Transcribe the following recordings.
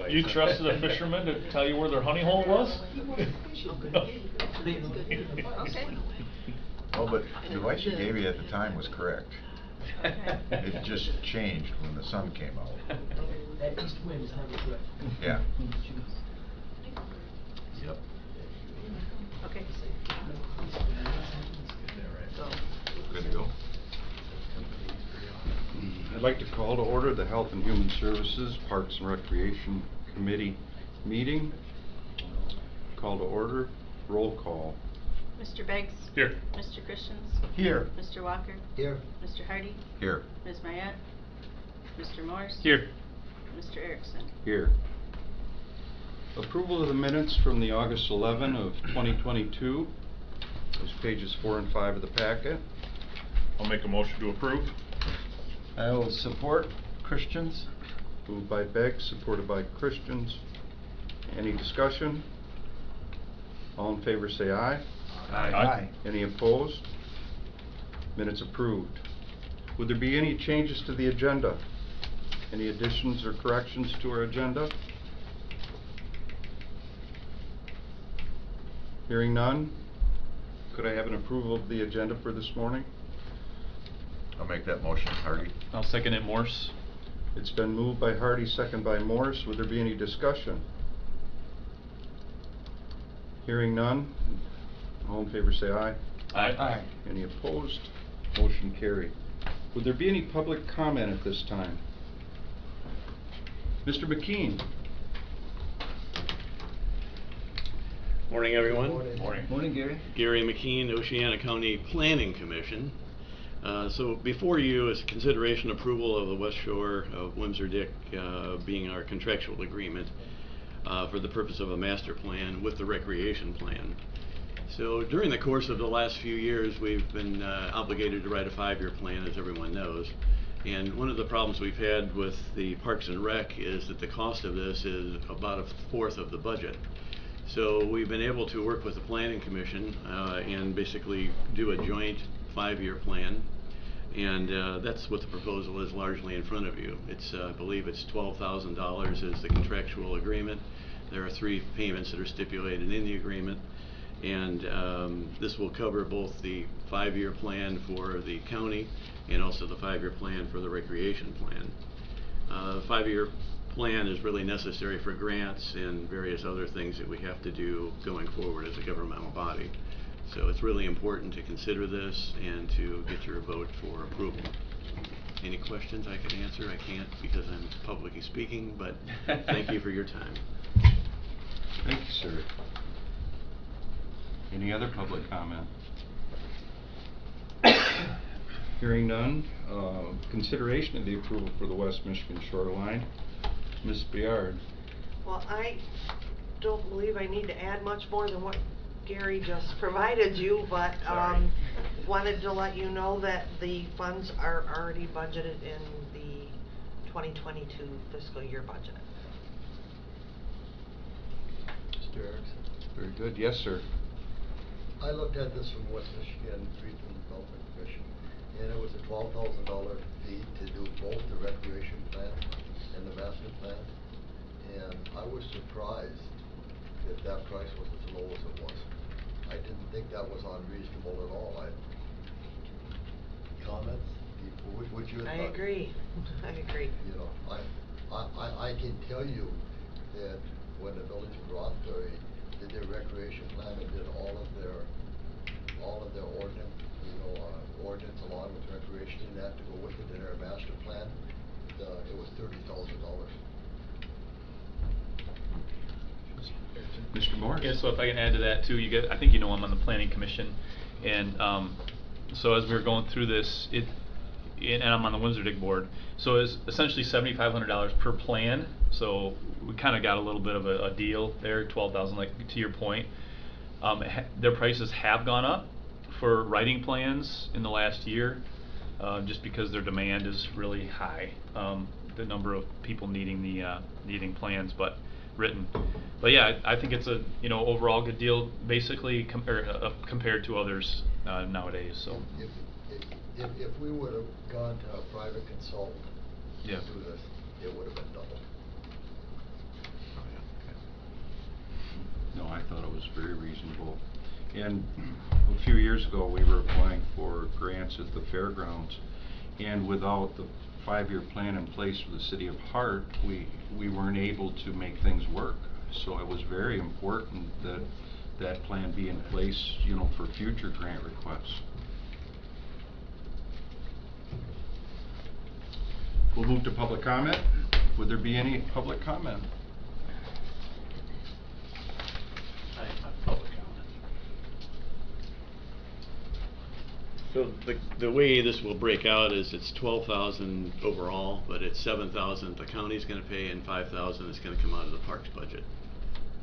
You trusted a fisherman to tell you where their honey hole was? Okay. Oh, but the advice she gave you at the time was correct. Okay. It just changed when the sun came out. That east wind is never good. Yeah. Yep. Okay. So, Good to go. I'd like to call to order the Health and Human Services Parks and Recreation Committee meeting. Call to order. Roll call. Mr. Beggs? Here. Mr. Christians? Here. Mr. Walker? Here. Mr. Hardy? Here. Ms. Mayette? Mr. Morse? Here. Mr. Erickson? Here. Approval of the minutes from the August 11 of 2022. Those pages 4 and 5 of the packet. I'll make a motion to approve. I will support Christians. Moved by Beggs, supported by Christians. Any discussion? All in favor say aye. Aye. Any opposed? Minutes approved. Would there be any changes to the agenda? Any additions or corrections to our agenda? Hearing none, could I have an approval of the agenda for this morning? I'll make that motion, Hardy. I'll second it, Morse. It's been moved by Hardy, second by Morse. Would there be any discussion? Hearing none, all in favor say aye. Aye. Any opposed? Motion carried. Would there be any public comment at this time? Mr. McKean. Morning, everyone. Morning. Morning, Gary. Gary McKean, Oceana County Planning Commission. So before you is consideration approval of the West Shore of Windsor-Dick being our contractual agreement for the purpose of a master plan with the recreation plan. So during the course of the last few years, we've been obligated to write a 5-year plan, as everyone knows. And one of the problems we've had with the Parks and Rec is that the cost of this is about 1/4 of the budget. So we've been able to work with the Planning Commission and basically do a joint 5-year plan. And that's what the proposal is largely in front of you. It's, I believe it's $12,000 is the contractual agreement. There are 3 payments that are stipulated in the agreement. And this will cover both the 5-year plan for the county and also the 5-year plan for the recreation plan. The 5-year plan is really necessary for grants and various other things that we have to do going forward as a governmental body. So it's really important to consider this and to get your vote for approval. Any questions I can answer? I can't because I'm publicly speaking, but thank you for your time. Thank you, sir. Any other public comment? Hearing none, consideration of the approval for the West Michigan Shoreline. Ms. Biard. Well, I don't believe I need to add much more than what Gary just provided you, but wanted to let you know that the funds are already budgeted in the 2022 fiscal year budget. Mr. Erickson. Very good. Yes, sir. I looked at this from West Michigan Regional Development Commission, and it was a $12,000 fee to do both the recreation plan and the master plan. And I was surprised that that price was as low as it was. I didn't think that was unreasonable at all. Comments? Would you? I agree. I agree. You know, I can tell you that when the village of Rothbury did their recreation plan and did all of their ordinance, ordinance along with recreation and that to go with it in our master plan, it was $30,000. Mr. Morris. Yeah, so if I can add to that too, I think you know I'm on the Planning Commission, and so as we were going through this, and I'm on the Windsor-Dick board, so it's essentially $7,500 per plan. So we kind of got a little bit of a deal there, $12,000, like to your point. Their prices have gone up for writing plans in the last year, just because their demand is really high. The number of people needing plans, but written. But yeah, I think it's a overall good deal, basically compared to others nowadays. So if we would have gone to a private consultant to do this, it would have been double. was very reasonable. And a few years ago, we were applying for grants at the fairgrounds, and without the 5-year plan in place for the city of Hart, we weren't able to make things work. So it was very important that that plan be in place, you know, for future grant requests. We'll move to public comment. Would there be any public comment? I have public comment. So the way this will break out is it's 12,000 overall, but it's 7,000 the county's gonna pay and 5,000 is gonna come out of the parks budget.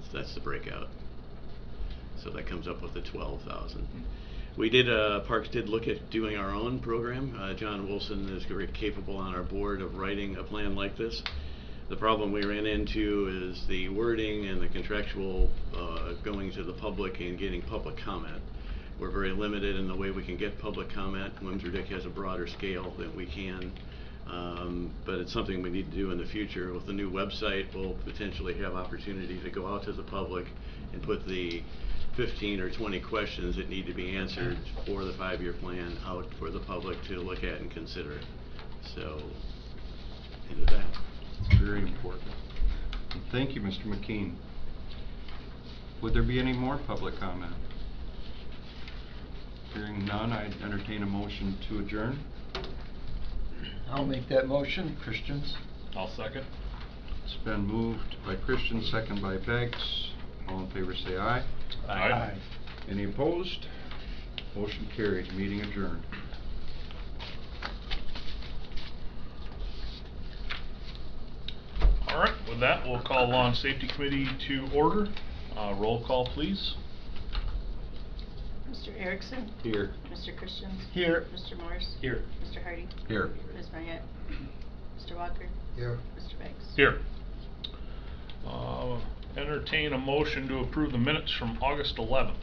So that's the breakout. So that comes up with the 12,000. We did, Parks did look at doing our own program. John Wilson is very capable on our board of writing a plan like this. The problem we ran into is the wording and the contractual going to the public and getting public comment. We're very limited in the way we can get public comment. Windsor Dick has a broader scale than we can. But it's something we need to do in the future. With the new website, we'll potentially have opportunity to go out to the public and put the 15 or 20 questions that need to be answered for the 5-year plan out for the public to look at and consider. So, into that. It's very important. And thank you, Mr. McKean. Would there be any more public comment? Hearing none, I'd entertain a motion to adjourn. I'll make that motion. Christians? I'll second. It's been moved by Christian, second by Beggs. All in favor say aye. Aye. Any opposed? Motion carried. Meeting adjourned. All right, with that, we'll call Law and Safety Committee to order. Roll call, please. Mr. Erickson? Here. Mr. Christians? Here. Mr. Morris? Here. Mr. Hardy? Here. Ms. Mayette? Mr. Walker? Here. Mr. Beggs? Here. Entertain a motion to approve the minutes from August 11th.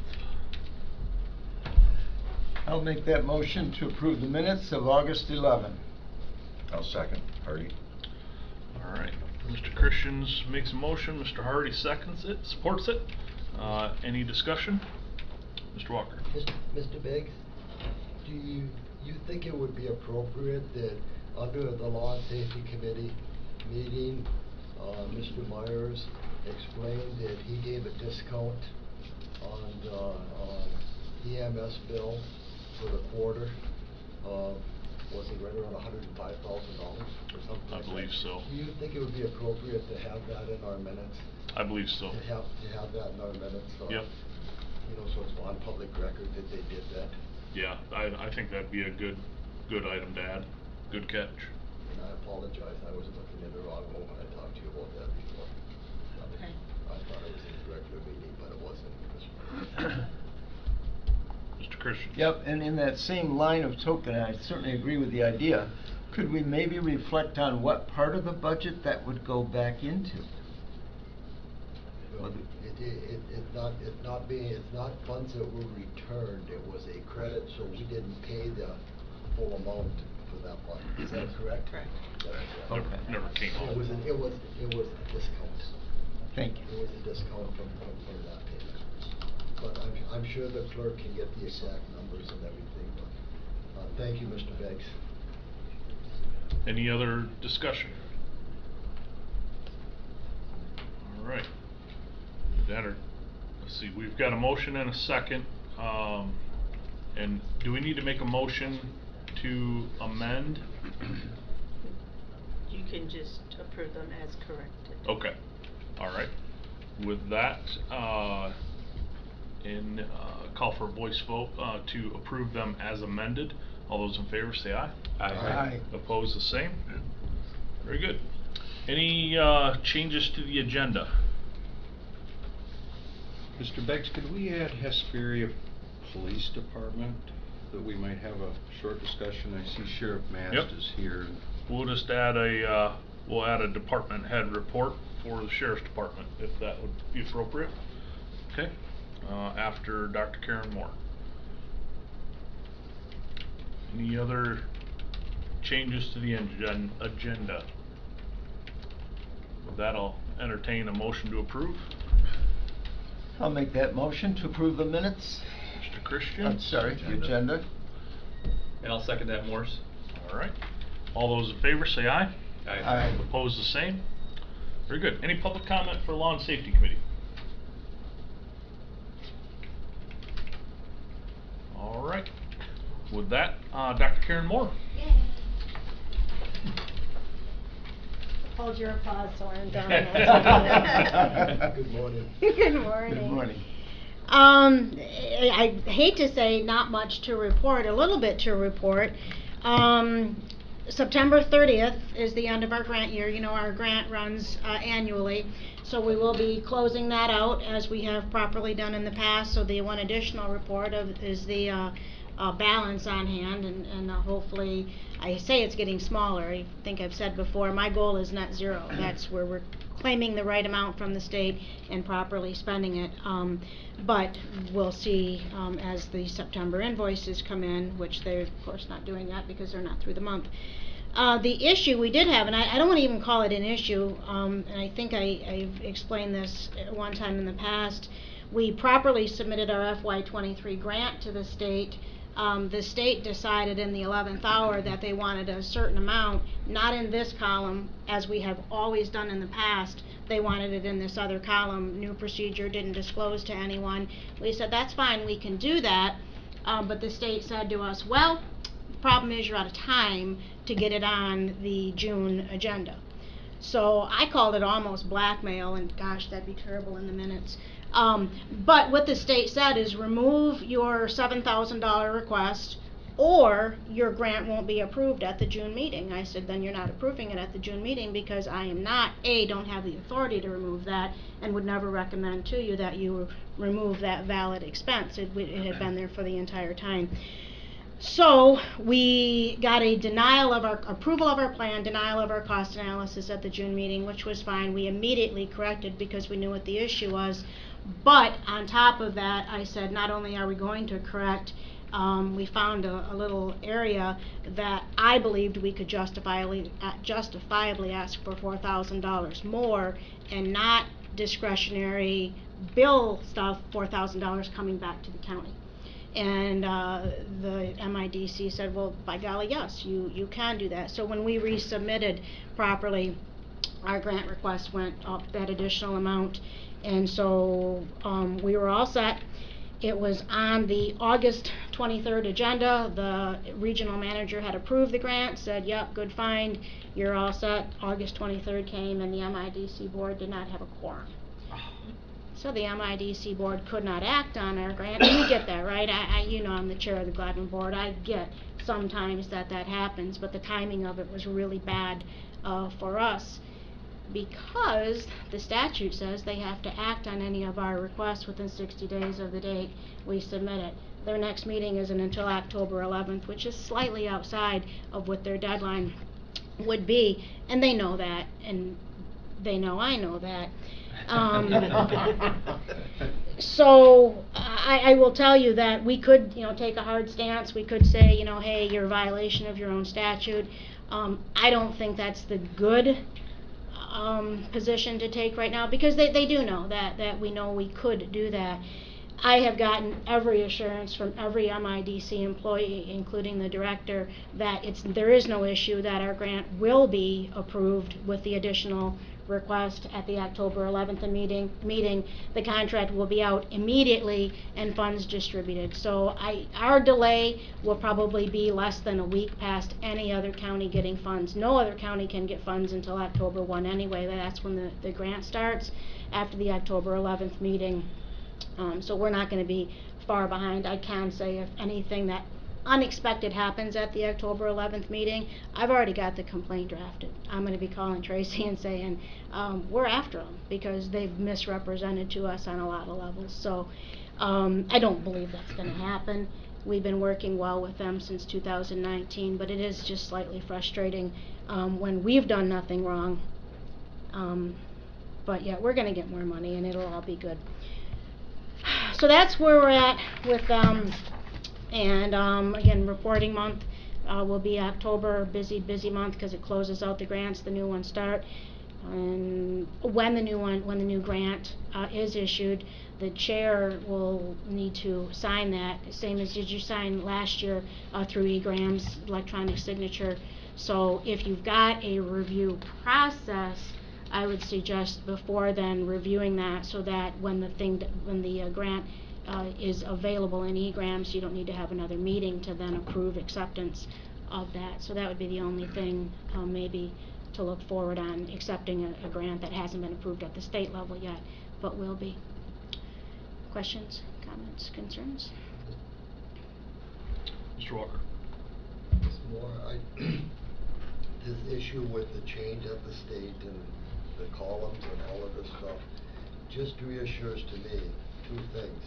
I'll make that motion to approve the minutes of August 11. I'll second. Hardy? All right, Mr. Christians makes a motion, Mr. Hardy seconds it, supports it. Any discussion? Mr. Walker. Mr. Beggs, do you think it would be appropriate that under the Law and Safety Committee meeting, Mr. Myers explained that he gave a discount on the EMS bill for the quarter? Was it right around $105,000 or something like that? I believe so. Do you think it would be appropriate to have that in our minutes? I believe so. To have that in our minutes? Yep. You know, so it's on public record that they did that. Yeah, I think that'd be a good item to add. Good catch. And I apologize, I was looking in the wrong one when I talked to you about that before. Okay. I thought it was in the regular meeting, but it wasn't. Mr. Christian. Yep, and in that same line of token, I certainly agree with the idea. Could we maybe reflect on what part of the budget that would go back into? Well, it's not funds that were returned, it was a credit, so we didn't pay the full amount for that one. Is that correct? Correct. Okay. Never came It off. was a discount. Thank you. It was a discount from that payment. But I'm sure the clerk can get the exact numbers and everything, but, thank you, Mr. Beggs. Any other discussion? All right. Let's see, we've got a motion and a second. And do we need to make a motion to amend? You can just approve them as corrected. Okay, all right. With that, call for a voice vote to approve them as amended. All those in favor say aye. Aye. Opposed, the same. Very good. Any changes to the agenda? Mr. Beggs, could we add Hesperia Police Department, that we might have a short discussion? I see Sheriff Mast Yep. is here. We'll just add we'll add a department head report for the Sheriff's Department, if that would be appropriate. Okay, after Dr. Karen Moore. Any other changes to the agenda? With that, I'll entertain a motion to approve. I'll make that motion to approve the minutes. Mr. Christian? I'm sorry, the agenda. And I'll second that, Morse. All right. All those in favor say aye. Aye. Opposed, the same. Very good. Any public comment for Law and Safety Committee? All right. With that, Dr. Karen Moore. Hold your applause so I'm done. Good morning. Good morning. Good morning. I hate to say not much to report, a little bit to report. September 30th is the end of our grant year. You know, our grant runs annually, so we will be closing that out as we have properly done in the past. So the one additional report is the balance on hand, and hopefully, I say it's getting smaller. I think I've said before, my goal is net zero. That's where we're claiming the right amount from the state and properly spending it. But we'll see as the September invoices come in, which they're of course not doing that because they're not through the month. The issue we did have, and I don't want to even call it an issue, and I think I've explained this one time in the past, we properly submitted our FY23 grant to the state. The state decided in the 11th hour that they wanted a certain amount, not in this column, as we have always done in the past. They wanted it in this other column, new procedure, didn't disclose to anyone. We said, that's fine, we can do that. But the state said to us, well, the problem is you're out of time to get it on the June agenda. So I called it almost blackmail, and gosh, that'd be terrible in the minutes. But what the state said is remove your $7,000 request or your grant won't be approved at the June meeting. I said, then you're not approving it at the June meeting because I am not, don't have the authority to remove that and would never recommend to you that you remove that valid expense. It had been there for the entire time. So we got a denial of our approval of our plan, denial of our cost analysis at the June meeting, which was fine. We immediately corrected because we knew what the issue was. But on top of that, I said, not only are we going to correct, we found a little area that I believed we could justifiably ask for $4,000 more and not discretionary bill stuff, $4,000 coming back to the county. And the MIDC said, well, by golly, yes, you can do that. So when we resubmitted properly, our grant request went up that additional amount. And so we were all set. It was on the August 23rd agenda. The regional manager had approved the grant, said, yep, good find, you're all set. August 23rd came and the MIDC board did not have a quorum. So the MIDC board could not act on our grant, and we get that, right? You know, I'm the chair of the Gladwin board. I get sometimes that happens, but the timing of it was really bad for us because the statute says they have to act on any of our requests within 60 days of the date we submit it. Their next meeting isn't until October 11th, which is slightly outside of what their deadline would be, and they know that, and they know I know that. So I will tell you that we could, take a hard stance. We could say, hey, you're a violation of your own statute. I don't think that's the good position to take right now because they do know that we know we could do that. I have gotten every assurance from every MIDC employee, including the director, that there is no issue, that our grant will be approved with the additional request at the October 11th meeting. The contract will be out immediately and funds distributed. So our delay will probably be less than a week past any other county getting funds. No other county can get funds until October 1 anyway. That's when the grant starts, after the October 11th meeting. So we're not going to be far behind. I can say if anything that unexpected happens at the October 11th meeting, I've already got the complaint drafted. I'm going to be calling Tracy and saying we're after them because they've misrepresented to us on a lot of levels. So I don't believe that's going to happen. We've been working well with them since 2019, but it is just slightly frustrating when we've done nothing wrong. But yeah, we're going to get more money and it'll all be good. So that's where we're at with them. And again, reporting month will be October, busy month because it closes out the grants, the new ones start. And when the new grant is issued, the chair will need to sign that, same as did you sign last year through eGrams, electronic signature. So if you've got a review process, I would suggest before then reviewing that, so that when the grant is available in eGrams, you don't need to have another meeting to then approve acceptance of that. So that would be the only thing maybe to look forward on, accepting a grant that hasn't been approved at the state level yet, but will be. Questions, comments, concerns? Mr. Walker. Ms. Moore, this issue with the change at the state and the columns and all of this stuff just reassures to me two things: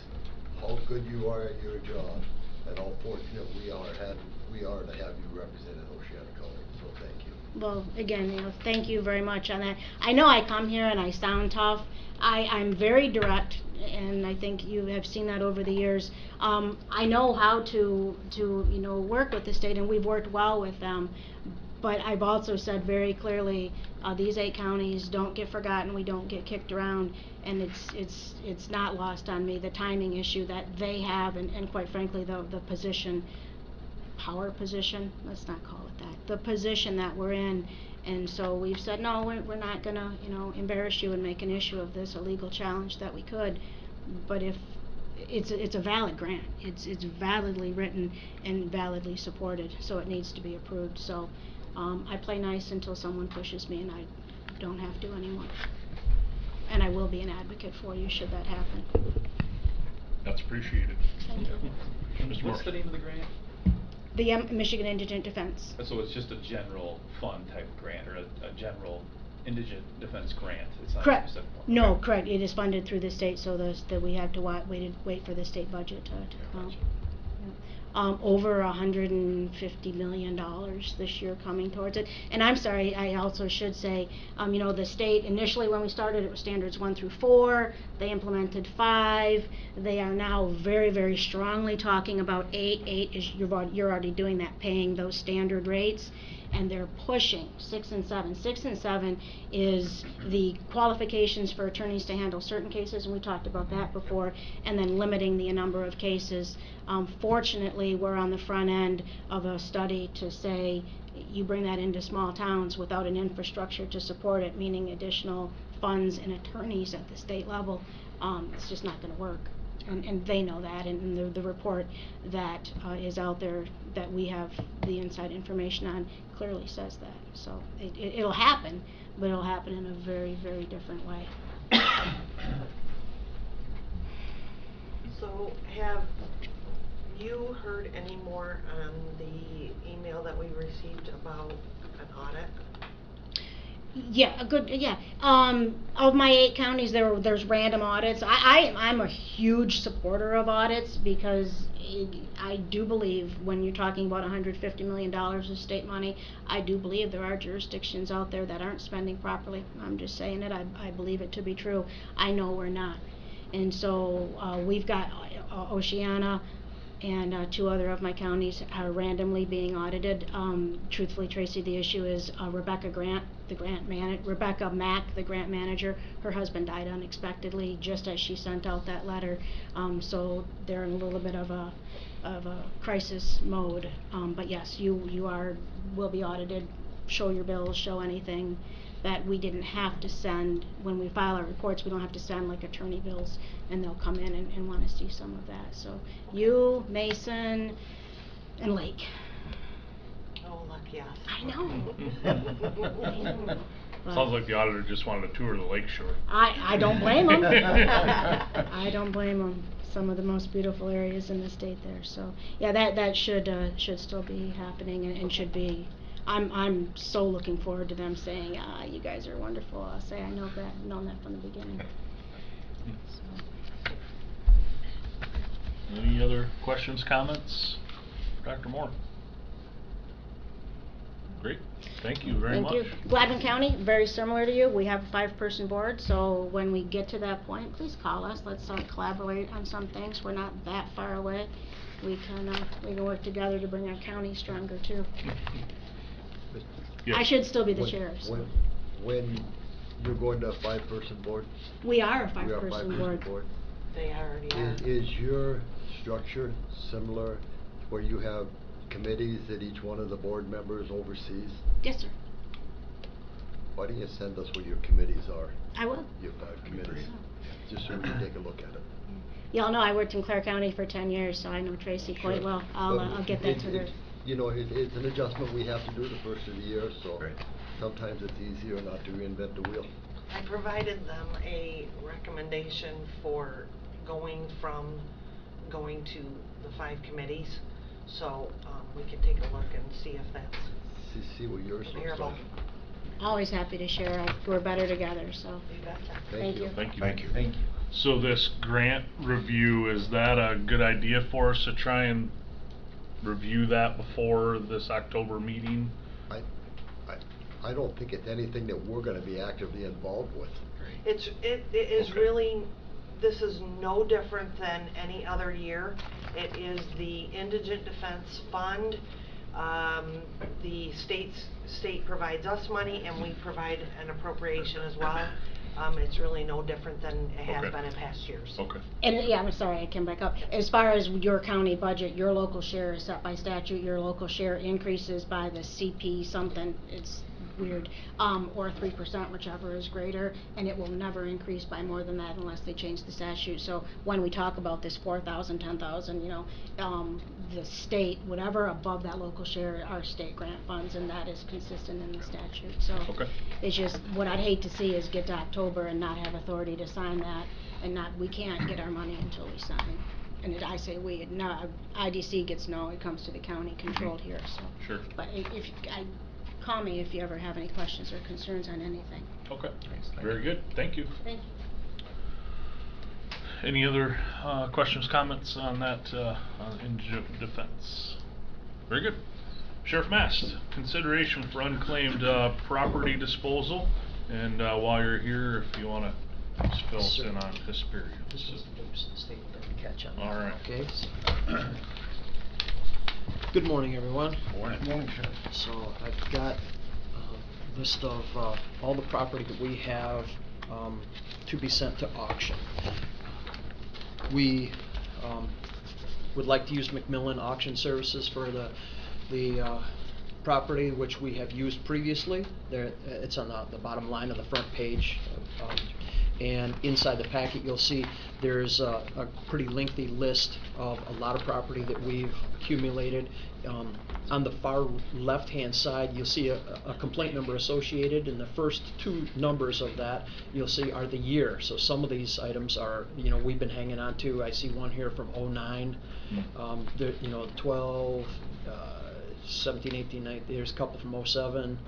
how good you are at your job, and how fortunate we are to have you represented Oceana County. So thank you. Well, again, thank you very much on that. I know I come here and I sound tough. I'm very direct, and I think you have seen that over the years. I know how to work with the state, and we've worked well with them. But I've also said very clearly, these 8 counties don't get forgotten. We don't get kicked around, and it's not lost on me, the timing issue that they have, and quite frankly the power position, let's not call it that, the position that we're in. And so we've said, no, we're not gonna embarrass you and make an issue of this, a legal challenge that we could. But if it's a valid grant, it's validly written and validly supported, so it needs to be approved. So I play nice until someone pushes me, and I don't have to anymore. And I will be an advocate for you should that happen. That's appreciated. Thank you. Mr. What's Morris. the name of the grant? The Michigan Indigent Defense. So it's just a general fund type grant, or a general indigent defense grant? It's not Correct. specific one. No, Okay. correct. It is funded through the state, so that we have to wait for the state budget to come. Gotcha. Over $150 million this year coming towards it. And I'm sorry, I also should say, the state initially when we started it was standards 1 through 4. They implemented 5. They are now very, very strongly talking about 8. 8 is you're already doing that, paying those standard rates. And they're pushing 6 and 7. 6 and 7 is the qualifications for attorneys to handle certain cases, and we talked about that before, and then limiting the number of cases. Fortunately, we're on the front end of a study to say you bring that into small towns without an infrastructure to support it, meaning additional funds and attorneys at the state level. It's just not going to work. And they know that, and the report that is out there that we have the inside information on clearly says that. So it'll happen, but it'll happen in a very, very different way. So have you heard any more on the email that we received about an audit? Yeah, of my 8 counties, there's random audits. I'm a huge supporter of audits, because I do believe when you're talking about $150 million of state money, I do believe there are jurisdictions out there that aren't spending properly. I'm just saying it. I believe it to be true. I know we're not. And so we've got Oceana and 2 other of my counties are randomly being audited. Truthfully, Tracy, the issue is Rebecca Mack, the grant manager. Her husband died unexpectedly just as she sent out that letter. So they're in a little bit of a crisis mode. But yes, you will be audited. Show your bills, show anything that we didn't have to send. When we file our reports, we don't have to send like attorney bills, and they'll come in and want to see some of that. So you, Mason, and Lake. Oh, lucky us. I know. But Sounds like the auditor just wanted a tour of the lake shore. I don't blame them. I don't blame them. Some of the most beautiful areas in the state there. So yeah, that should still be happening, and should be. I'm so looking forward to them saying, you guys are wonderful. I'll say I known that from the beginning. So. Any other questions, comments? Dr. Moore? Great. Thank you very much. Thank you. Gladwin County, very similar to you. We have a 5-person board, so when we get to that point, please call us. Let's collaborate on some things. We're not that far away. We can work together to bring our county stronger too. Yes. I should still be the chair. So. When You're going to a 5-person board? We are a We are a five-person five-person board. They already are. Is your structure similar where you have committees that each one of the board members oversees? Yes, sir. Why don't you send us what your committees are? I will. Your 5 committees, just so we can take a look at it. Y'all know I worked in Clare County for 10 years, so I know Tracy quite Sure. well. But I'll get that to her. You know, it's an adjustment we have to do the first of the year, so Right. sometimes it's easier not to reinvent the wheel. I provided them a recommendation for going to the 5 committees, so, we can take a look and see if that's See what yours looks comparable. like. Always happy to share. We're better together, so. You betcha. Thank you. Thank you. Thank you. Thank you. So this grant review, is that a good idea for us to try and review that before this October meeting? I don't think it's anything that we're gonna be actively involved with. It is Okay. really, this is no different than any other year. It is the Indigent Defense Fund. The state provides us money and we provide an appropriation as well. It's really no different than it has Okay. been in past years. Okay. And yeah, I'm sorry, I came back up. As far as your county budget, your local share is set by statute. Your local share increases by the CP something. It's weird, or 3%, whichever is greater, and it will never increase by more than that unless they change the statute. So when we talk about this 4,000, 10,000, the state, whatever above that local share are state grant funds, and that is consistent in the statute. So Okay. it's just, what I'd hate to see is get to October and not have authority to sign that, and we can't get our money until we sign. And I say we, no, IDC gets no, it comes to the county controlled here, so. Sure. But call me if you ever have any questions or concerns on anything. Okay. Very good. Thank you. Thank you. Any other questions, comments on that on indigent defense? Very good. Sheriff Mast, consideration for unclaimed property disposal, and while you're here, if you want to just fill us in on this period. This was the notice of the state that we catch on. All right. Okay. Good morning, everyone. Morning, Sheriff. So I've got a list of all the property that we have to be sent to auction. We would like to use McMillan Auction Services for the property which we have used previously. There, it's on the bottom line of the front page. And inside the packet you'll see there's a pretty lengthy list of a lot of property that we've accumulated. On the far left hand side you'll see a complaint number associated, and the first 2 numbers of that you'll see are the year. So some of these items are, we've been hanging on to. I see one here from 09, 12, 17, 18, 19, there's a couple from 07.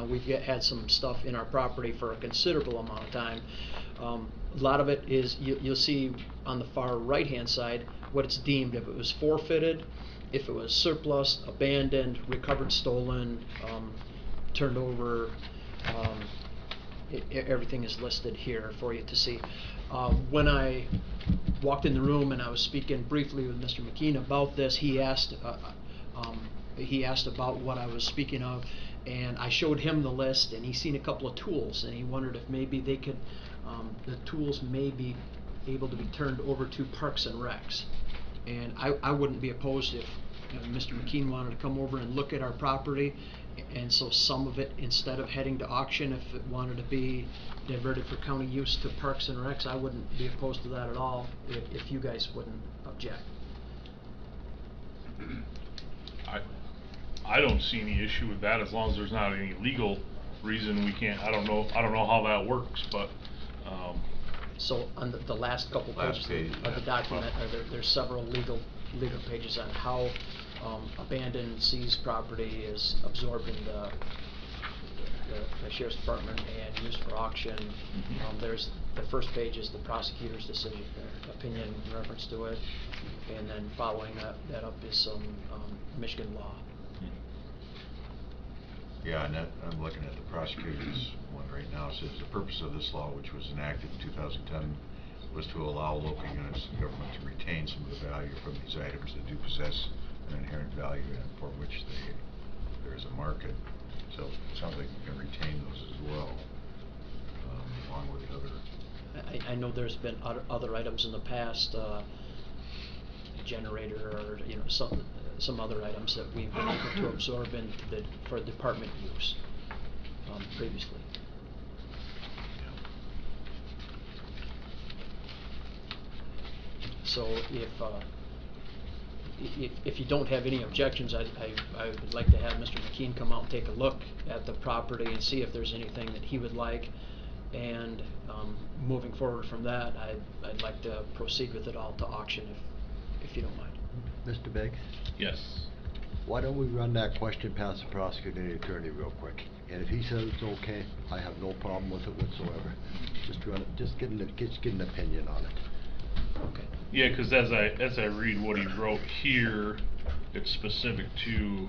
We've had some stuff in our property for a considerable amount of time. A lot of it is, you'll see on the far right hand side what it's deemed. If it was forfeited, if it was surplus, abandoned, recovered, stolen, turned over, everything is listed here for you to see. When I walked in the room and I was speaking briefly with Mr. McKean about this, he asked about what I was speaking of, and I showed him the list, and he's seen a couple of tools, and he wondered if maybe they could, the tools may be able to be turned over to Parks and Recs. And I wouldn't be opposed if Mr. McKean wanted to come over and look at our property, and so some of it, instead of heading to auction, if it wanted to be diverted for county use to Parks and Recs, I wouldn't be opposed to that at all, if you guys wouldn't object. I don't see any issue with that as long as there's not any legal reason we can't. I don't know how that works, but So on the last couple Last pages page, of the yeah. document, there's several legal pages on how abandoned, seized property is absorbed in the sheriff's department and used for auction. There's the first page is the prosecutor's decision, opinion in reference to it, and then following that up is some Michigan law. Yeah, and I'm looking at the prosecutor's one right now. It says the purpose of this law, which was enacted in 2010, was to allow local units of government to retain some of the value from these items that do possess an inherent value and for which there is a market. So it sounds like you can retain those as well. along with the other. I know there's been other items in the past, generator or, you know, some other items that we've been able to absorb for department use, previously. So if you don't have any objections, I would like to have Mr. McKean come out and take a look at the property and see if there's anything that he would like. And moving forward from that, I'd like to proceed with it all to auction if you don't mind. Mr. Beggs? Yes. Why don't we run that question past the prosecuting attorney real quick? And if he says it's okay, I have no problem with it whatsoever. Just run it, just get an opinion on it. Okay. Yeah, because as I read what he wrote here, it's specific to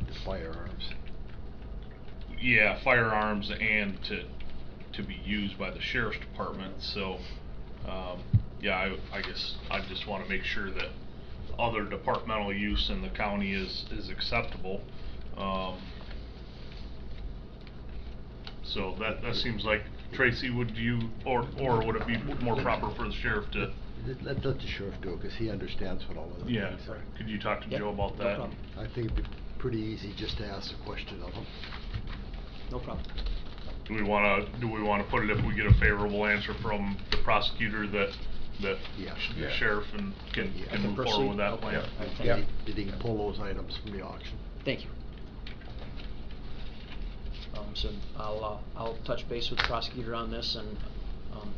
The firearms. yeah, firearms and to be used by the sheriff's department. So yeah, I guess I just want to make sure that other departmental use in the county is acceptable. So that seems like, Tracy, would you or would it be more proper for the sheriff to? Let the sheriff go, because he understands what all of the Yeah, things are. could you talk to Yep, Joe about no that? problem. I think it'd be pretty easy just to ask a question of him. No problem. Do we want to put it if we get a favorable answer from the prosecutor that Yeah. the sheriff can Yeah. I can move forward proceed? with that Okay. plan? I think Yeah. he- Did he pull those items from the auction? Thank you. So I'll touch base with the prosecutor on this, and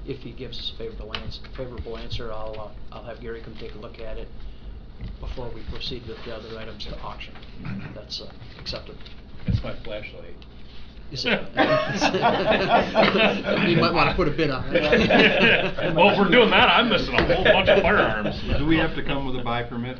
if he gives us a favorable answer, I'll have Gary come take a look at it before we proceed with the other items to auction. That's acceptable. That's my flashlight. Is it? You might want to put a bid on it. Well, if we're doing that, I'm missing a whole bunch of firearms. Do we have to come with a buy permit?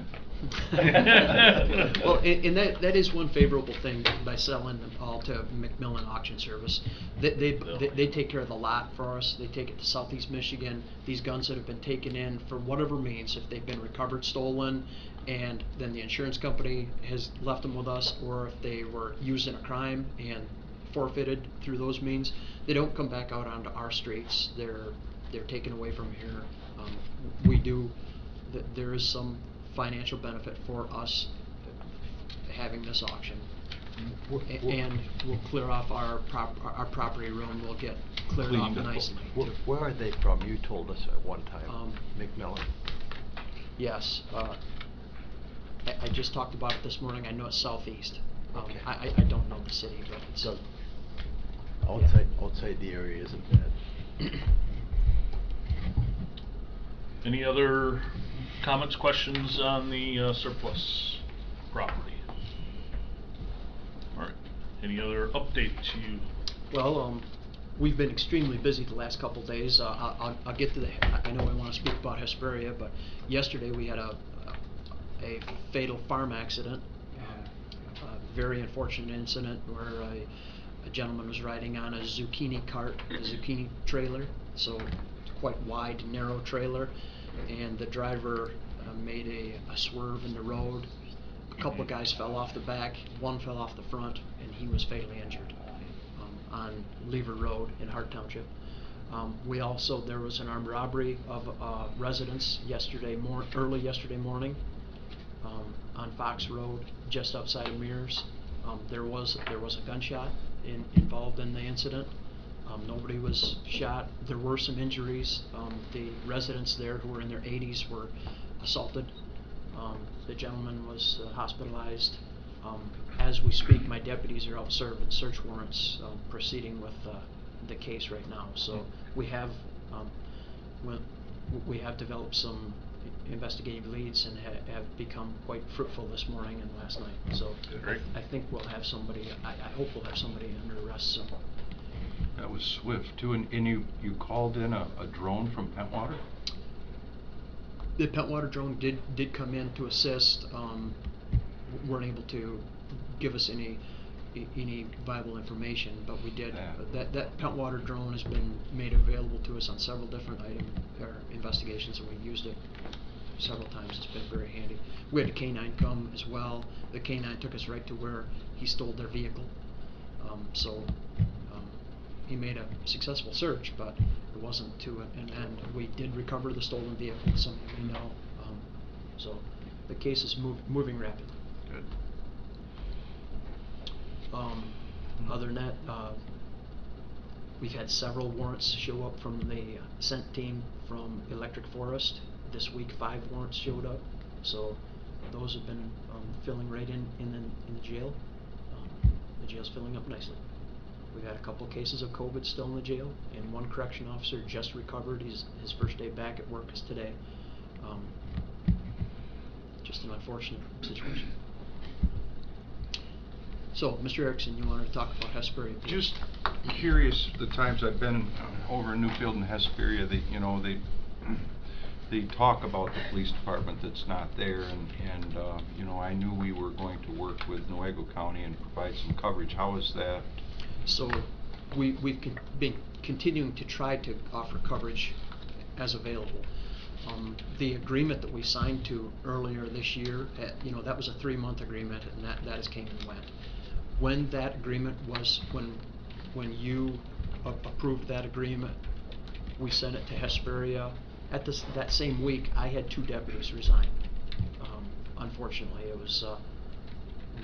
Well, and that is one favorable thing by selling them all to McMillan Auction Service. They take care of the lot for us. They take it to Southeast Michigan. These guns that have been taken in for whatever means, if they've been recovered, stolen, and then the insurance company has left them with us, or if they were used in a crime and forfeited through those means, they don't come back out onto our streets. They're taken away from here. There is some financial benefit for us having this auction, and we'll clear off our property room. We'll get cleared off Cleaned up. nicely. Where are they from? You told us at one time. McMillan. Yes, I just talked about it this morning. I know it's Southeast. Okay. I don't know the city, but it's So, outside the area isn't bad. Any other comments, questions on the surplus property? All right. Any other update to you? well. We've been extremely busy the last couple of days. I'll get to I know I want to speak about Hesperia, but yesterday we had a fatal farm accident. A very unfortunate incident where a gentleman was riding on a zucchini cart, a zucchini trailer, so quite wide, narrow trailer, and the driver made a swerve in the road. A couple of guys fell off the back, one fell off the front, and he was fatally injured on Lever Road in Hart Township. There was an armed robbery of a residence early yesterday morning on Fox Road, just outside of Mears. There was a gunshot involved in the incident. Nobody was shot. There were some injuries. The residents there, who were in their 80s, were assaulted. The gentleman was hospitalized. As we speak, my deputies are out serving search warrants, proceeding with the case right now. So we have developed some investigative leads and have become quite fruitful this morning and last night. So Great. I think we'll have somebody. I hope we'll have somebody under arrest soon. That was swift too, and you called in a drone from Pentwater? The Pentwater drone did come in to assist. Weren't able to give us any viable information, but we did. That Pentwater drone has been made available to us on several different investigations, and we've used it several times. It's been very handy. We had a K-9 come as well. The K-9 took us right to where he stole their vehicle. he made a successful search, but it wasn't to an end. We did recover the stolen vehicle, some of you may know, so the case is moving rapidly. Good. Other than that, we've had several warrants show up from the scent team from Electric Forest. This week, 5 warrants showed up, so those have been filling right in the jail. The jail's filling up nicely. We've had a couple cases of COVID still in the jail, and one correction officer just recovered. His first day back at work is today. Just an unfortunate situation. So, Mr. Erickson, you want to talk about Hesperia? Please? Just curious, the times I've been over in Newfield and Hesperia, they talk about the police department that's not there, and I knew we were going to work with Newaygo County and provide some coverage. How is that? So we've been continuing to try to offer coverage as available. The agreement that we signed to earlier this year, that was a 3-month agreement, and that has came and went. When that agreement was, when you approved that agreement, we sent it to Hesperia. At that same week, I had 2 deputies resign. Unfortunately, it was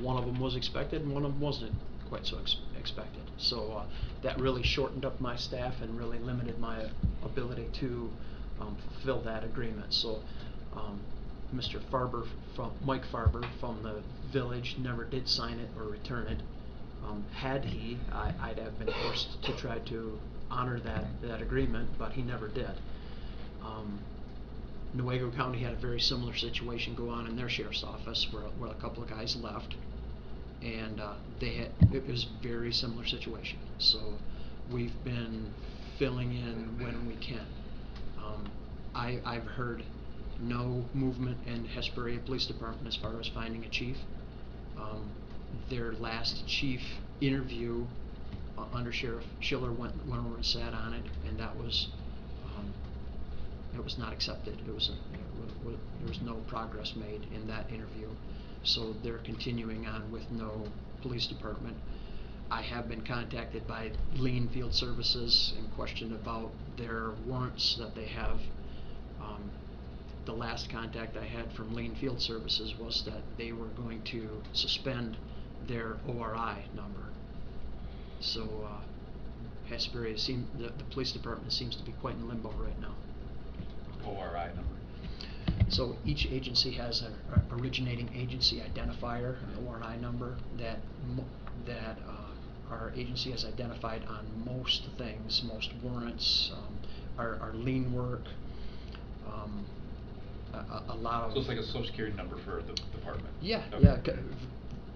one of them was expected, and one of them wasn't quite so expected. So that really shortened up my staff and really limited my ability to fulfill that agreement. So Mr. Farber, Mike Farber from the village, never did sign it or return it. Had he, I'd have been forced to try to honor that agreement, but he never did. Newaygo County had a very similar situation go on in their sheriff's office, where a couple of guys left, and it was a very similar situation. So we've been filling in when we can. I've heard no movement in Hesperia Police Department as far as finding a chief. Their last chief interview under Sheriff Schiller went over and sat on it, and that was it was not accepted. There was no progress made in that interview, so they're continuing on with no police department. I have been contacted by Lean Field Services and questioned about their warrants that they have. The last contact I had from Lean Field Services was that they were going to suspend their ORI number. So Hesperia the police department seems to be quite in limbo right now. ORI number. So each agency has an originating agency identifier, an ORI number that our agency has identified on most things, most warrants, our lien work, a lot of. So it's like a social security number for the department. Yeah, okay. yeah,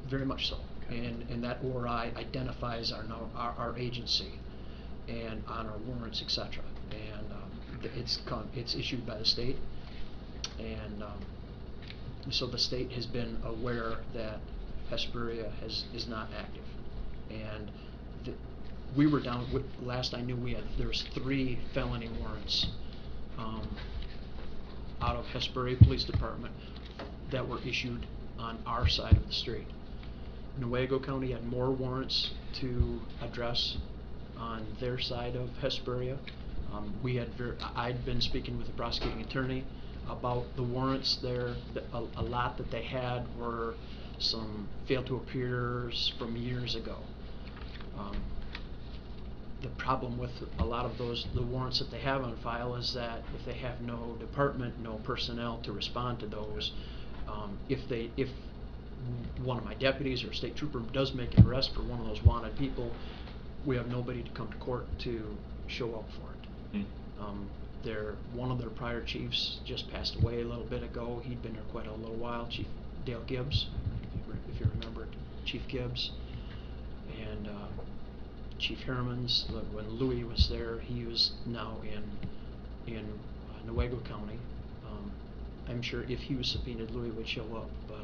very much so. Okay. And that ORI identifies our agency and on our warrants, etc. And it's issued by the state, and so the state has been aware that Hesperia is not active, and we were down. Last I knew, there was 3 felony warrants out of Hesperia Police Department that were issued on our side of the street. Newaygo County had more warrants to address on their side of Hesperia. I'd been speaking with the prosecuting attorney about the warrants there. A lot that they had were some failed to appears from years ago. The problem with a lot of the warrants that they have on file is that if they have no department, no personnel to respond to those, if one of my deputies or a state trooper does make an arrest for one of those wanted people, we have nobody to come to court to show up for it. One of their prior chiefs just passed away a little bit ago. He'd been there quite a little while, Chief Dale Gibbs, if you remember Chief Gibbs. And Chief Harrimans, when Louis was there, he was now in Newaygo County. I'm sure if he was subpoenaed, Louis would show up, but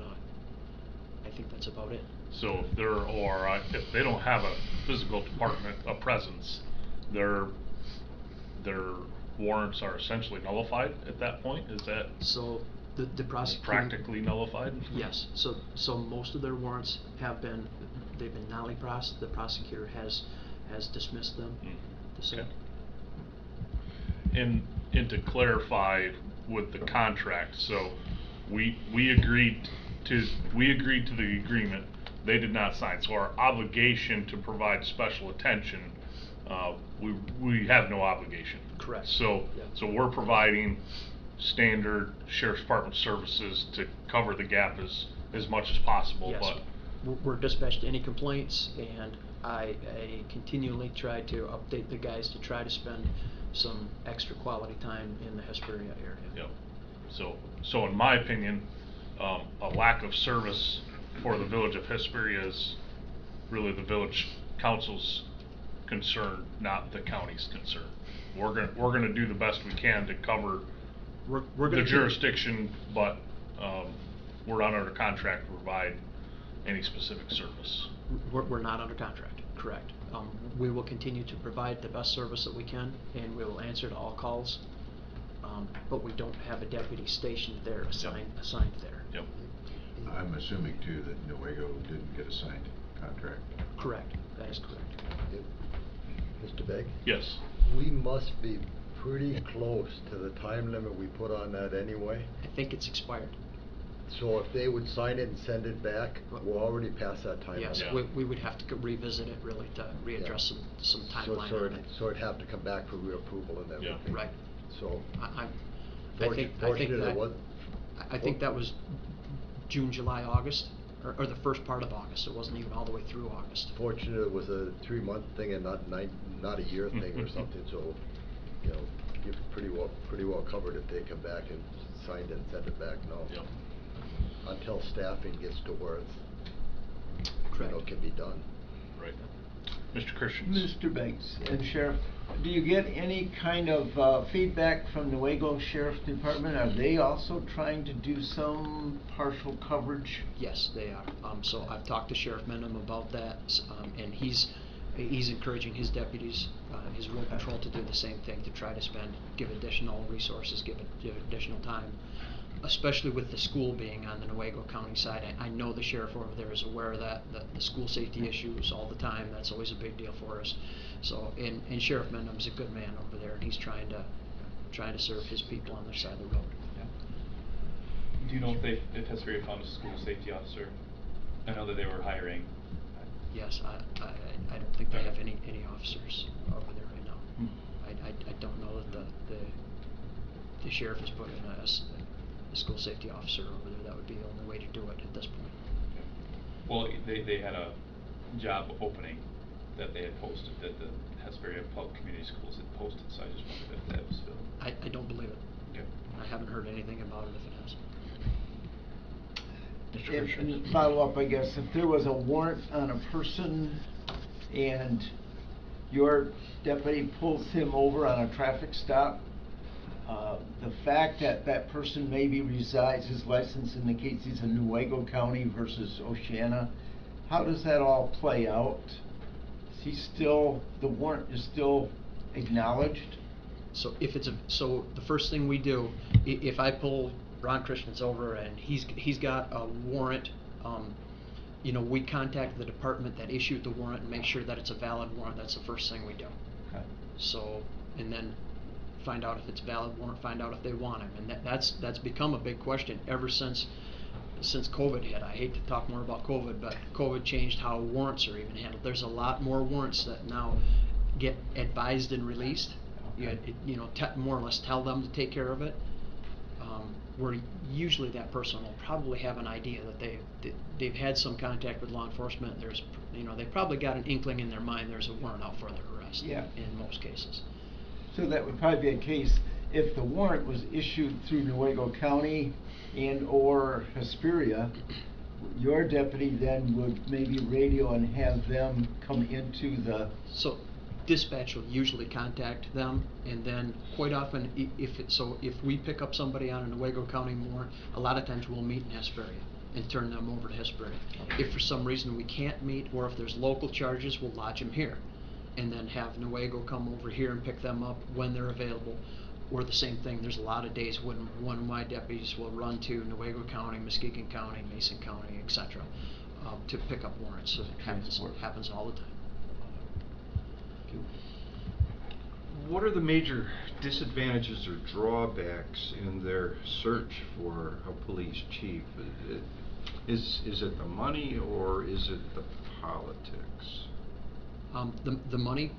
I think that's about it. So if they're ORI, if they don't have a physical department, a presence, their warrants are essentially nullified at that point? Is that so? The prosecutor practically nullified? Yes. So most of their warrants they've been nolly-prossed. The prosecutor has has dismissed them. So, Okay. And to clarify with the contract, so we agreed to the agreement. They did not sign. So our obligation to provide special attention, we have no obligation. Correct. So Yeah. so we're providing standard sheriff's department services to cover the gap as much as possible. yes, But we're dispatched to any complaints, and I continually try to update the guys to try to spend some extra quality time in the Hesperia area. Yep. So in my opinion, a lack of service for the village of Hesperia is really the village council's concern, not the county's concern. We're gonna do the best we can to cover We're the gonna jurisdiction, but we're not under contract to provide any specific service. We're not under contract, correct. We will continue to provide the best service that we can, and we will answer to all calls. But we don't have a deputy stationed there, assigned there. Yep. I'm assuming too that Newaygo didn't get a signed contract. Correct, that is correct. Mr. Begg? Yes. We must be pretty close to the time limit we put on that anyway. I think it's expired. So if they would sign it and send it back, we're already past that time limit. Yes, Yeah. we would have to revisit it really to readdress some timeline on it. So it'd have to come back for reapproval and Yeah. everything. Right. So, I fortunate it was. think that was June, July, August, or the first part of August. It wasn't even all the way through August. Fortunate it was a 3-month thing and not a year thing or something, so, you know, you're pretty well covered if they come back and sign it and send it back now. Yep. Until staffing gets to where it's, Correct. can be done. Right. Mr. Christians. Mr. Banks and Sheriff, do you get any kind of feedback from the Newaygo Sheriff Department? Are they also trying to do some partial coverage? Yes, they are. So I've talked to Sheriff Menham about that, and he's encouraging his deputies, his road patrol to do the same thing, to try to give additional resources, give additional time, especially with the school being on the Newaygo County side. I know the sheriff over there is aware of that, the school safety issues all the time. That's always a big deal for us. So, and Sheriff Menham's a good man over there, and he's trying to serve his people on their side of the road. Do you know if Hesperia found a school safety officer? I know that they were hiring. Yes, I don't think they have any officers over there right now. I don't know that the sheriff has put in a school safety officer over there. That would be the only way to do it at this point. Well, they had a job opening that they had posted, that the Hesperia Public Community Schools had posted, so I just wondered if that was filled. I don't believe it. Okay. I haven't heard anything about it if it has. Mr. Christians. And follow up, I guess, if there was a warrant on a person and your deputy pulls him over on a traffic stop, the fact that that person maybe resides, his license indicates he's in Newaygo County versus Oceana, how does that all play out? Is he still, the warrant is still acknowledged? So if so the first thing we do, if I pull Ron Christians over and he's got a warrant, we contact the department that issued the warrant and make sure that it's a valid warrant. That's the first thing we do. Okay. So, and then find out if it's a valid warrant, find out if they want him, and that's become a big question ever since COVID hit. I hate to talk more about COVID, but COVID changed how warrants are even handled. There's a lot more warrants that now get advised and released. Okay. More or less tell them to take care of it. Where usually that person will probably have an idea that they've had some contact with law enforcement. They've probably got an inkling in their mind there's a warrant out for their arrest. Yeah. In most cases. So that would probably be a case if the warrant was issued through Newaygo County and or Hesperia, your deputy then would maybe radio and have them come into the... So dispatch will usually contact them, and then quite often if we pick up somebody on a Newaygo County warrant, a lot of times we'll meet in Hesperia and turn them over to Hesperia. If for some reason we can't meet, or if there's local charges, we'll lodge them here and then have Newaygo come over here and pick them up when they're available. Or the same thing, there's a lot of days when one of my deputies will run to Newaygo County, Muskegon County, Mason County, etc. to pick up warrants. So it happens all the time. What are the major disadvantages or drawbacks in their search for a police chief? Is it the money or is it the politics? The money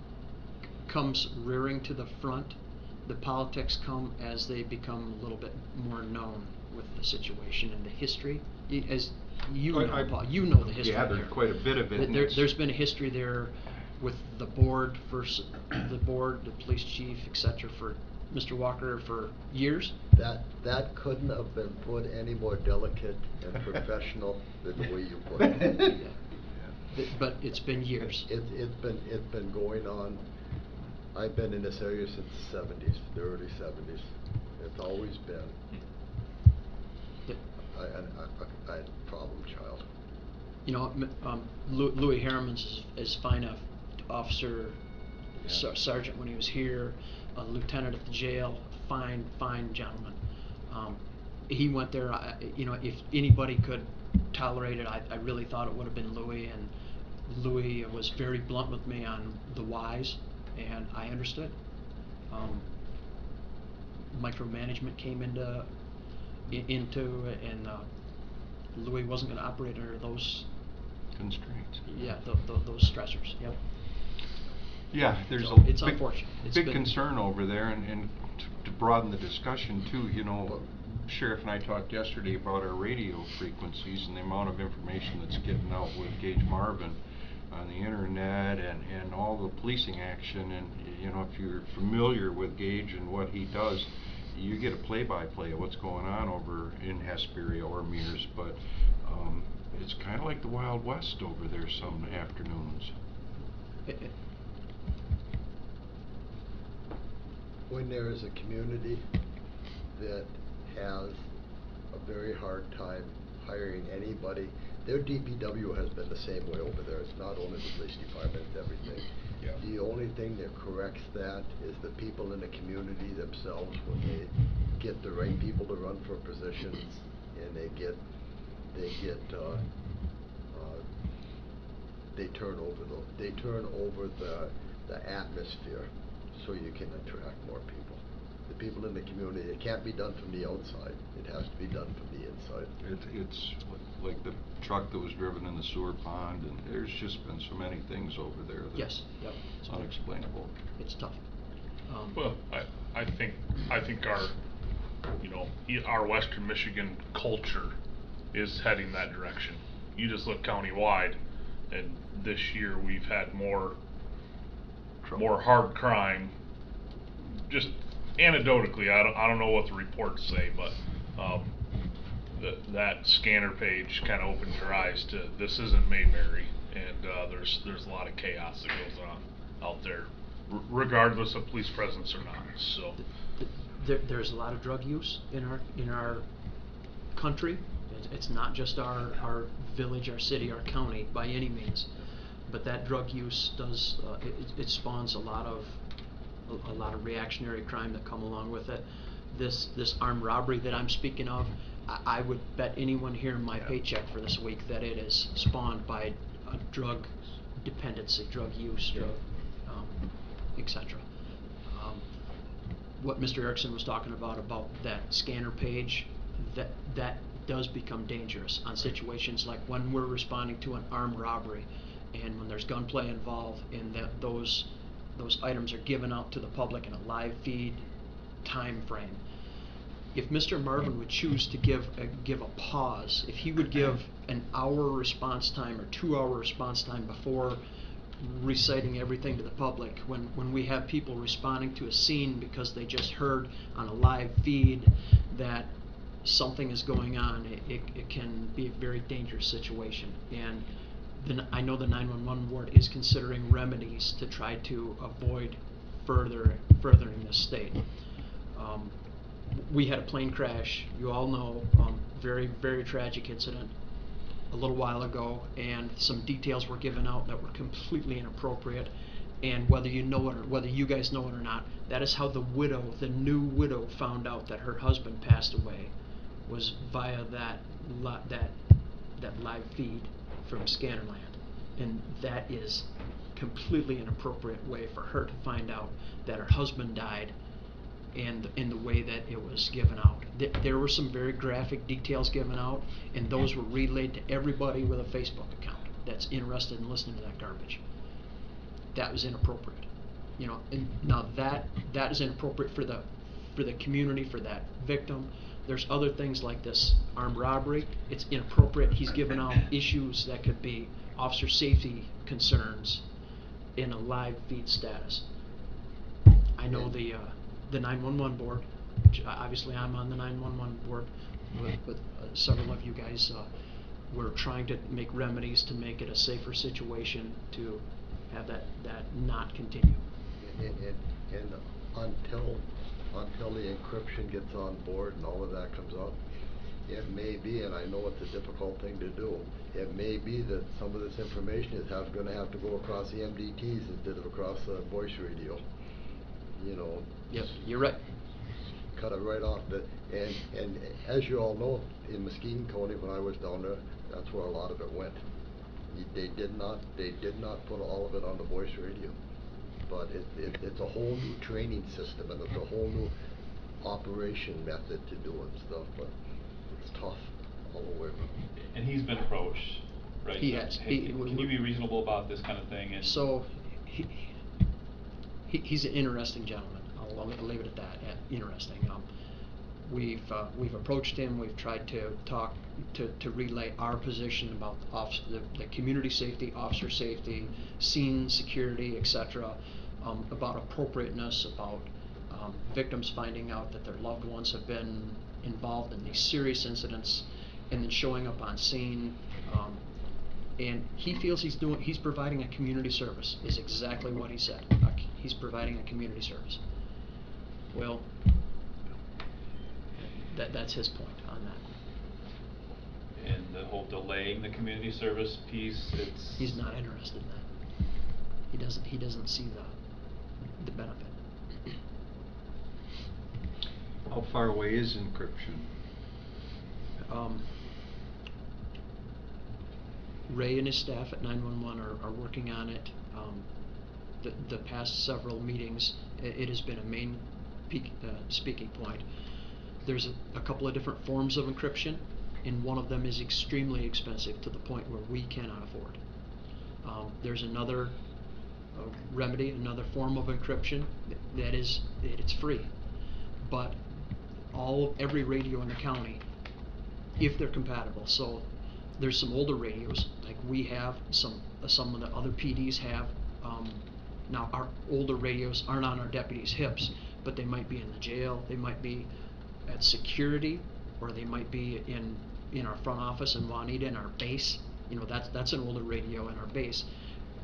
comes rearing to the front. The politics come as they become a little bit more known with the situation and the history. As you know, Paul, you know the history. Gathered there. quite a bit of it. and it's- There's been a history there with the board versus the board, the police chief, etc. for Mr. Walker for years. That couldn't have been put any more delicate and professional than the way you put it. But it's been years. It's been going on. I've been in this area since the 70s, the early 70s. It's always been. I problem child. You know, Louis Harriman's is fine officer, sergeant when he was here, a lieutenant at the jail, fine gentleman. He went there, you know, if anybody could tolerate it, I really thought it would have been Louis, and Louis was very blunt with me on the whys, and I understood. Micromanagement came into it, and Louis wasn't going to operate under those constraints. Yeah, those stressors. Yep. Yeah, there's So a it's big, unfortunate. It's big been- concern over there, and to broaden the discussion too, you know, Sheriff and I talked yesterday about our radio frequencies and the amount of information that's getting out with Gage Marvin on the internet and all the policing action, and you know, if you're familiar with Gage and what he does, you get a play-by-play of what's going on over in Hesperia or Mears, but it's kind of like the Wild West over there some afternoons. When there is a community that has a very hard time hiring anybody, their DPW has been the same way over there. It's not only the police department, it's everything. Yeah. The only thing that corrects that is the people in the community themselves, when they get the right people to run for positions and they turn over the atmosphere so you can attract more people. The people in the community, it can't be done from the outside. It has to be done from the inside. It's like the truck that was driven in the sewer pond, and there's just been so many things over there that Yes. Yep. it's unexplainable. It's tough. Well, I think our, you know, our Western Michigan culture is heading that direction. You just look countywide, and this year we've had more hard crime. Just anecdotally, I don't know what the reports say, but that scanner page kind of opened your eyes to this isn't Mayberry, and there's a lot of chaos that goes on out there, regardless of police presence or not. So There's a lot of drug use in our country. It's not just our village, our city, our county by any means, but that drug use does it spawns a lot of reactionary crime that come along with it. This armed robbery that I'm speaking of, I would bet anyone here in my paycheck for this week that it is spawned by a drug dependency, drug use, etc. What Mr. Erickson was talking about that scanner page, that does become dangerous on situations like when we're responding to an armed robbery and when there's gunplay involved, and that those items are given out to the public in a live feed time frame. If Mr. Marvin would choose to give a pause, if he would give an hour response time or 2 hour response time before reciting everything to the public, when we have people responding to a scene because they just heard on a live feed that something is going on, it can be a very dangerous situation. And then I know the 911 ward is considering remedies to try to avoid furthering this state. We had a plane crash, you all know, very, very tragic incident a little while ago, and some details were given out that were completely inappropriate. And whether you know it or whether you guys know it or not, that is how the new widow found out that her husband passed away, was via that live feed from Scannerland. And that is completely inappropriate way for her to find out that her husband died, and in the way that it was given out. There were some very graphic details given out, and those were relayed to everybody with a Facebook account that's interested in listening to that garbage. That was inappropriate. You know, and now that is inappropriate for the community, for that victim. There's other things like this armed robbery. It's inappropriate. He's given out issues that could be officer safety concerns in a live feed status. I know the 911 board, which obviously I'm on the 911 board with several of you guys. We're trying to make remedies to make it a safer situation to have that not continue. And until the encryption gets on board and all of that comes up, it may be, and I know it's a difficult thing to do, it may be that some of this information is going to have to go across the MDTs instead of across the voice radio. You know. Yep, you're right. Cut it right off. And as you all know, in Muskegon County, when I was down there, that's where a lot of it went. They did not put all of it on the voice radio. But it's a whole new training system, and it's a whole new operation method to doing stuff. But it's tough all the way around. And he's been approached, right? He So, has. hey, can you be reasonable about this kind of thing? And So he's an interesting gentleman. I'll leave it at that. Interesting. We've approached him. We've tried to talk to relay our position about the community safety, officer safety, scene security, etc. About appropriateness, about victims finding out that their loved ones have been involved in these serious incidents, and then showing up on scene. And he feels he's providing a community service, is exactly what he said. He's providing a community service. Well, that's his point on that. And the whole delaying the community service piece, He's not interested in that. He doesn't see the benefit. How far away is encryption? Ray and his staff at 911 are working on it. The past several meetings, it has been a main speaking point. There's a couple of different forms of encryption, and one of them is extremely expensive to the point where we cannot afford. There's another remedy, another form of encryption it's free, but every radio in the county, if they're compatible. So there's some older radios like we have, some of the other PDs have. Now our older radios aren't on our deputies' hips, but they might be in the jail, they might be at security, or they might be in our front office in Juanita in our base. You know, that's an older radio in our base.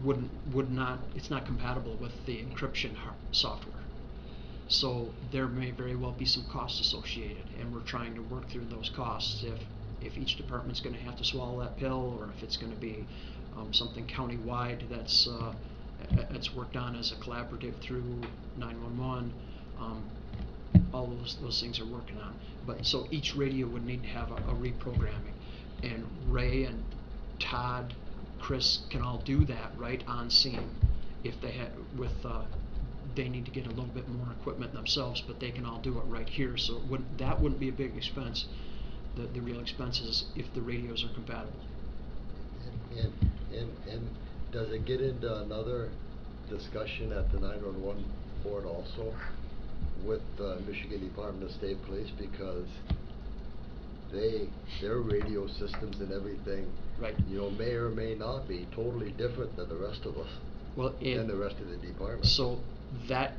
It's not compatible with the encryption software. So there may very well be some costs associated, and we're trying to work through those costs if each department's going to have to swallow that pill, or if it's going to be something county-wide that's worked on as a collaborative through 911. All those things are working on. But so each radio would need to have a reprogramming, and Ray and Todd, Chris can all do that right on scene. If they had they need to get a little bit more equipment themselves, but they can all do it right here. So that wouldn't be a big expense. The real expense is if the radios are compatible. And does it get into another discussion at the 911 board also with the Michigan Department of State Police, because their radio systems and everything, right, you know, may or may not be totally different than the rest of us, than the rest of the department. So that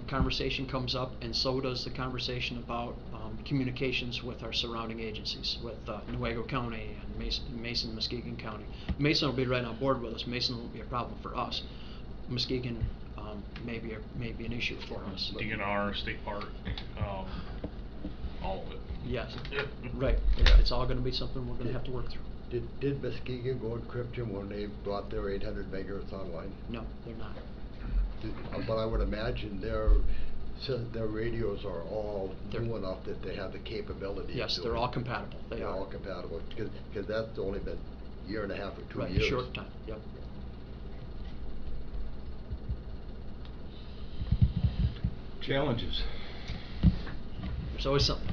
conversation comes up, and so does the conversation about communications with our surrounding agencies, with Newaygo County and Mason, Muskegon County. Mason will be right on board with us. Mason won't be a problem for us. Muskegon may be an issue for us. DNR, State Park, all of it. Yes, right. It's all going to be something we're going to have to work through. Did Muskegon go encryption when they brought their 800 megahertz online? No, they're not. But I would imagine their radios are all new enough that they have the capability. Yes, they're all compatible. They're all compatible, because that's only been a year and a half or 2 right, years. Short time. Yep. Challenges. There's always something.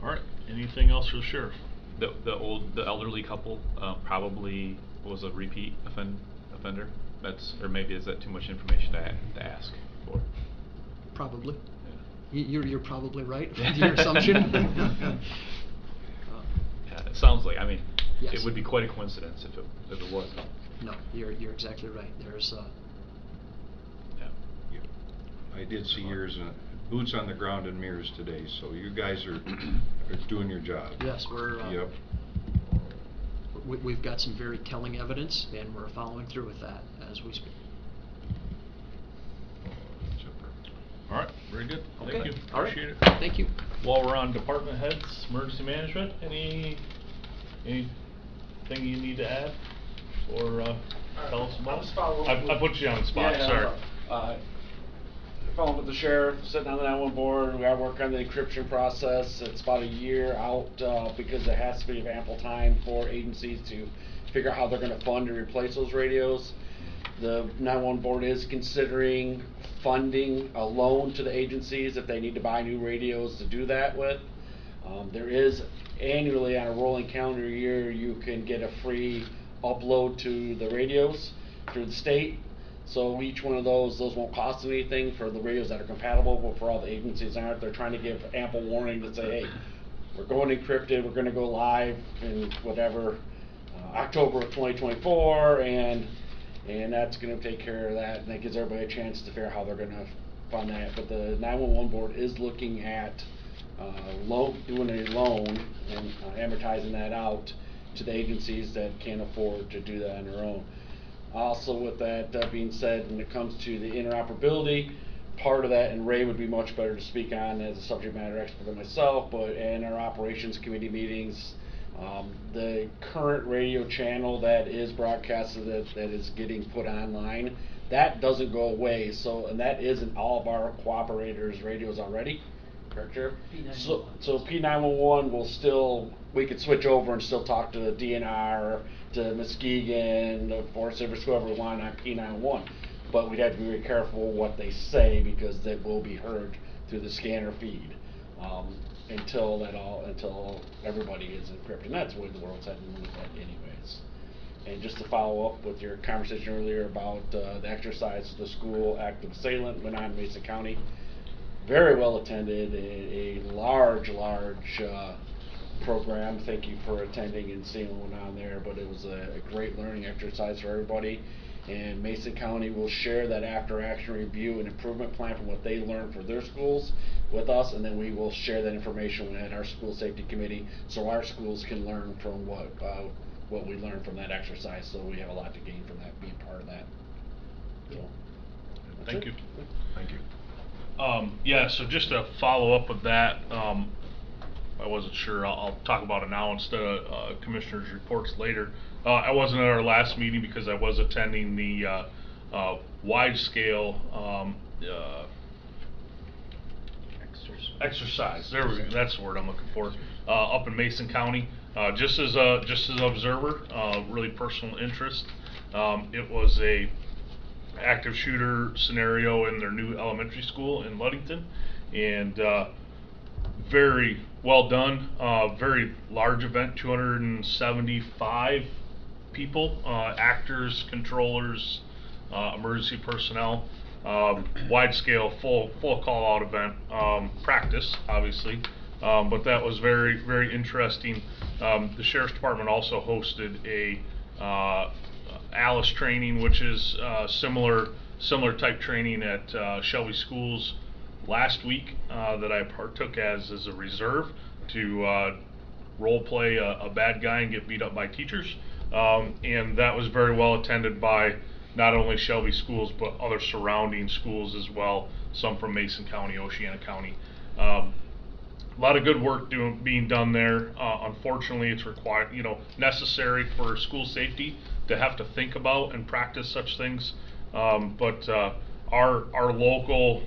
All right, anything else for the sheriff? The elderly couple probably was a repeat offender. Or maybe is that too much information to ask for? Probably. Yeah. You're probably right with your assumption. Yeah, it sounds like. I mean, Yes. it would be quite a coincidence if it wasn't. No, you're exactly right. There's Yeah. Yep. I did see yours, boots on the ground and mirrors today, so you guys are doing your job. yes, we're Yep. we've got some very telling evidence, and we're following through with that as we speak. Super. All right, very good. Okay. Thank you. All right. Appreciate it. Thank you. While we're on department heads, emergency management, anything you need to add or tell us about? I'll just follow up I put you on the spot. Yeah, Sorry. Following up with the sheriff, sitting on the 911 board, we gotta work on the encryption process. It's about a year out, because there has to be ample time for agencies to figure out how they're gonna fund to replace those radios. The 911 board is considering funding a loan to the agencies if they need to buy new radios to do that with. There is annually on a rolling calendar year, you can get a free upload to the radios through the state. So each one of those won't cost anything for the radios that are compatible, but for all the agencies aren't, they're trying to give ample warning to say, hey, we're going encrypted, we're gonna go live in whatever, October of 2024, and that's gonna take care of that, and that gives everybody a chance to figure out how they're gonna fund that. But the 911 board is looking at doing a loan and amortizing that out to the agencies that can't afford to do that on their own. Also, with that being said, when it comes to the interoperability, part of that, and Ray would be much better to speak on as a subject matter expert than myself, but in our operations committee meetings, the current radio channel that is broadcasted that is getting put online, that doesn't go away. So, and that is in all of our cooperators' radios already. Correct, Sheriff? So P911 will still, we could switch over and still talk to the DNR, to Muskegon, the Forest Service, whoever we want on P911. But we'd have to be very careful what they say because they will be heard through the scanner feed until everybody is encrypted. And that's the way the world's heading with that anyways. And just to follow up with your conversation earlier about the exercise the school active assailant went on in Mason County. Very well attended, a large program. Thank you for attending and seeing what went on there, but it was a great learning exercise for everybody. And Mason County will share that after action review and improvement plan from what they learned for their schools with us, and then we will share that information at our school safety committee so our schools can learn from what we learned from that exercise. So we have a lot to gain from that, being part of that. So, Thank you. Thank you. Yeah, so just to follow up with that, I wasn't sure, I'll talk about it now instead of commissioners' reports later. I wasn't at our last meeting because I was attending the wide scale exercise. There we go, that's the word I'm looking for. Up in Mason County, just as an observer, really personal interest. It was a active shooter scenario in their new elementary school in Ludington, and very well done. Very large event, 275 people, actors, controllers, emergency personnel, wide scale, full call out event, practice obviously, but that was very interesting. The Sheriff's Department also hosted a ALICE training, which is similar type training at Shelby Schools last week that I partook as a reserve to role play a bad guy and get beat up by teachers, and that was very well attended by not only Shelby Schools but other surrounding schools as well, some from Mason County, Oceana County. A lot of good work being done there. Unfortunately, it's required, necessary for school safety to have to think about and practice such things. But our local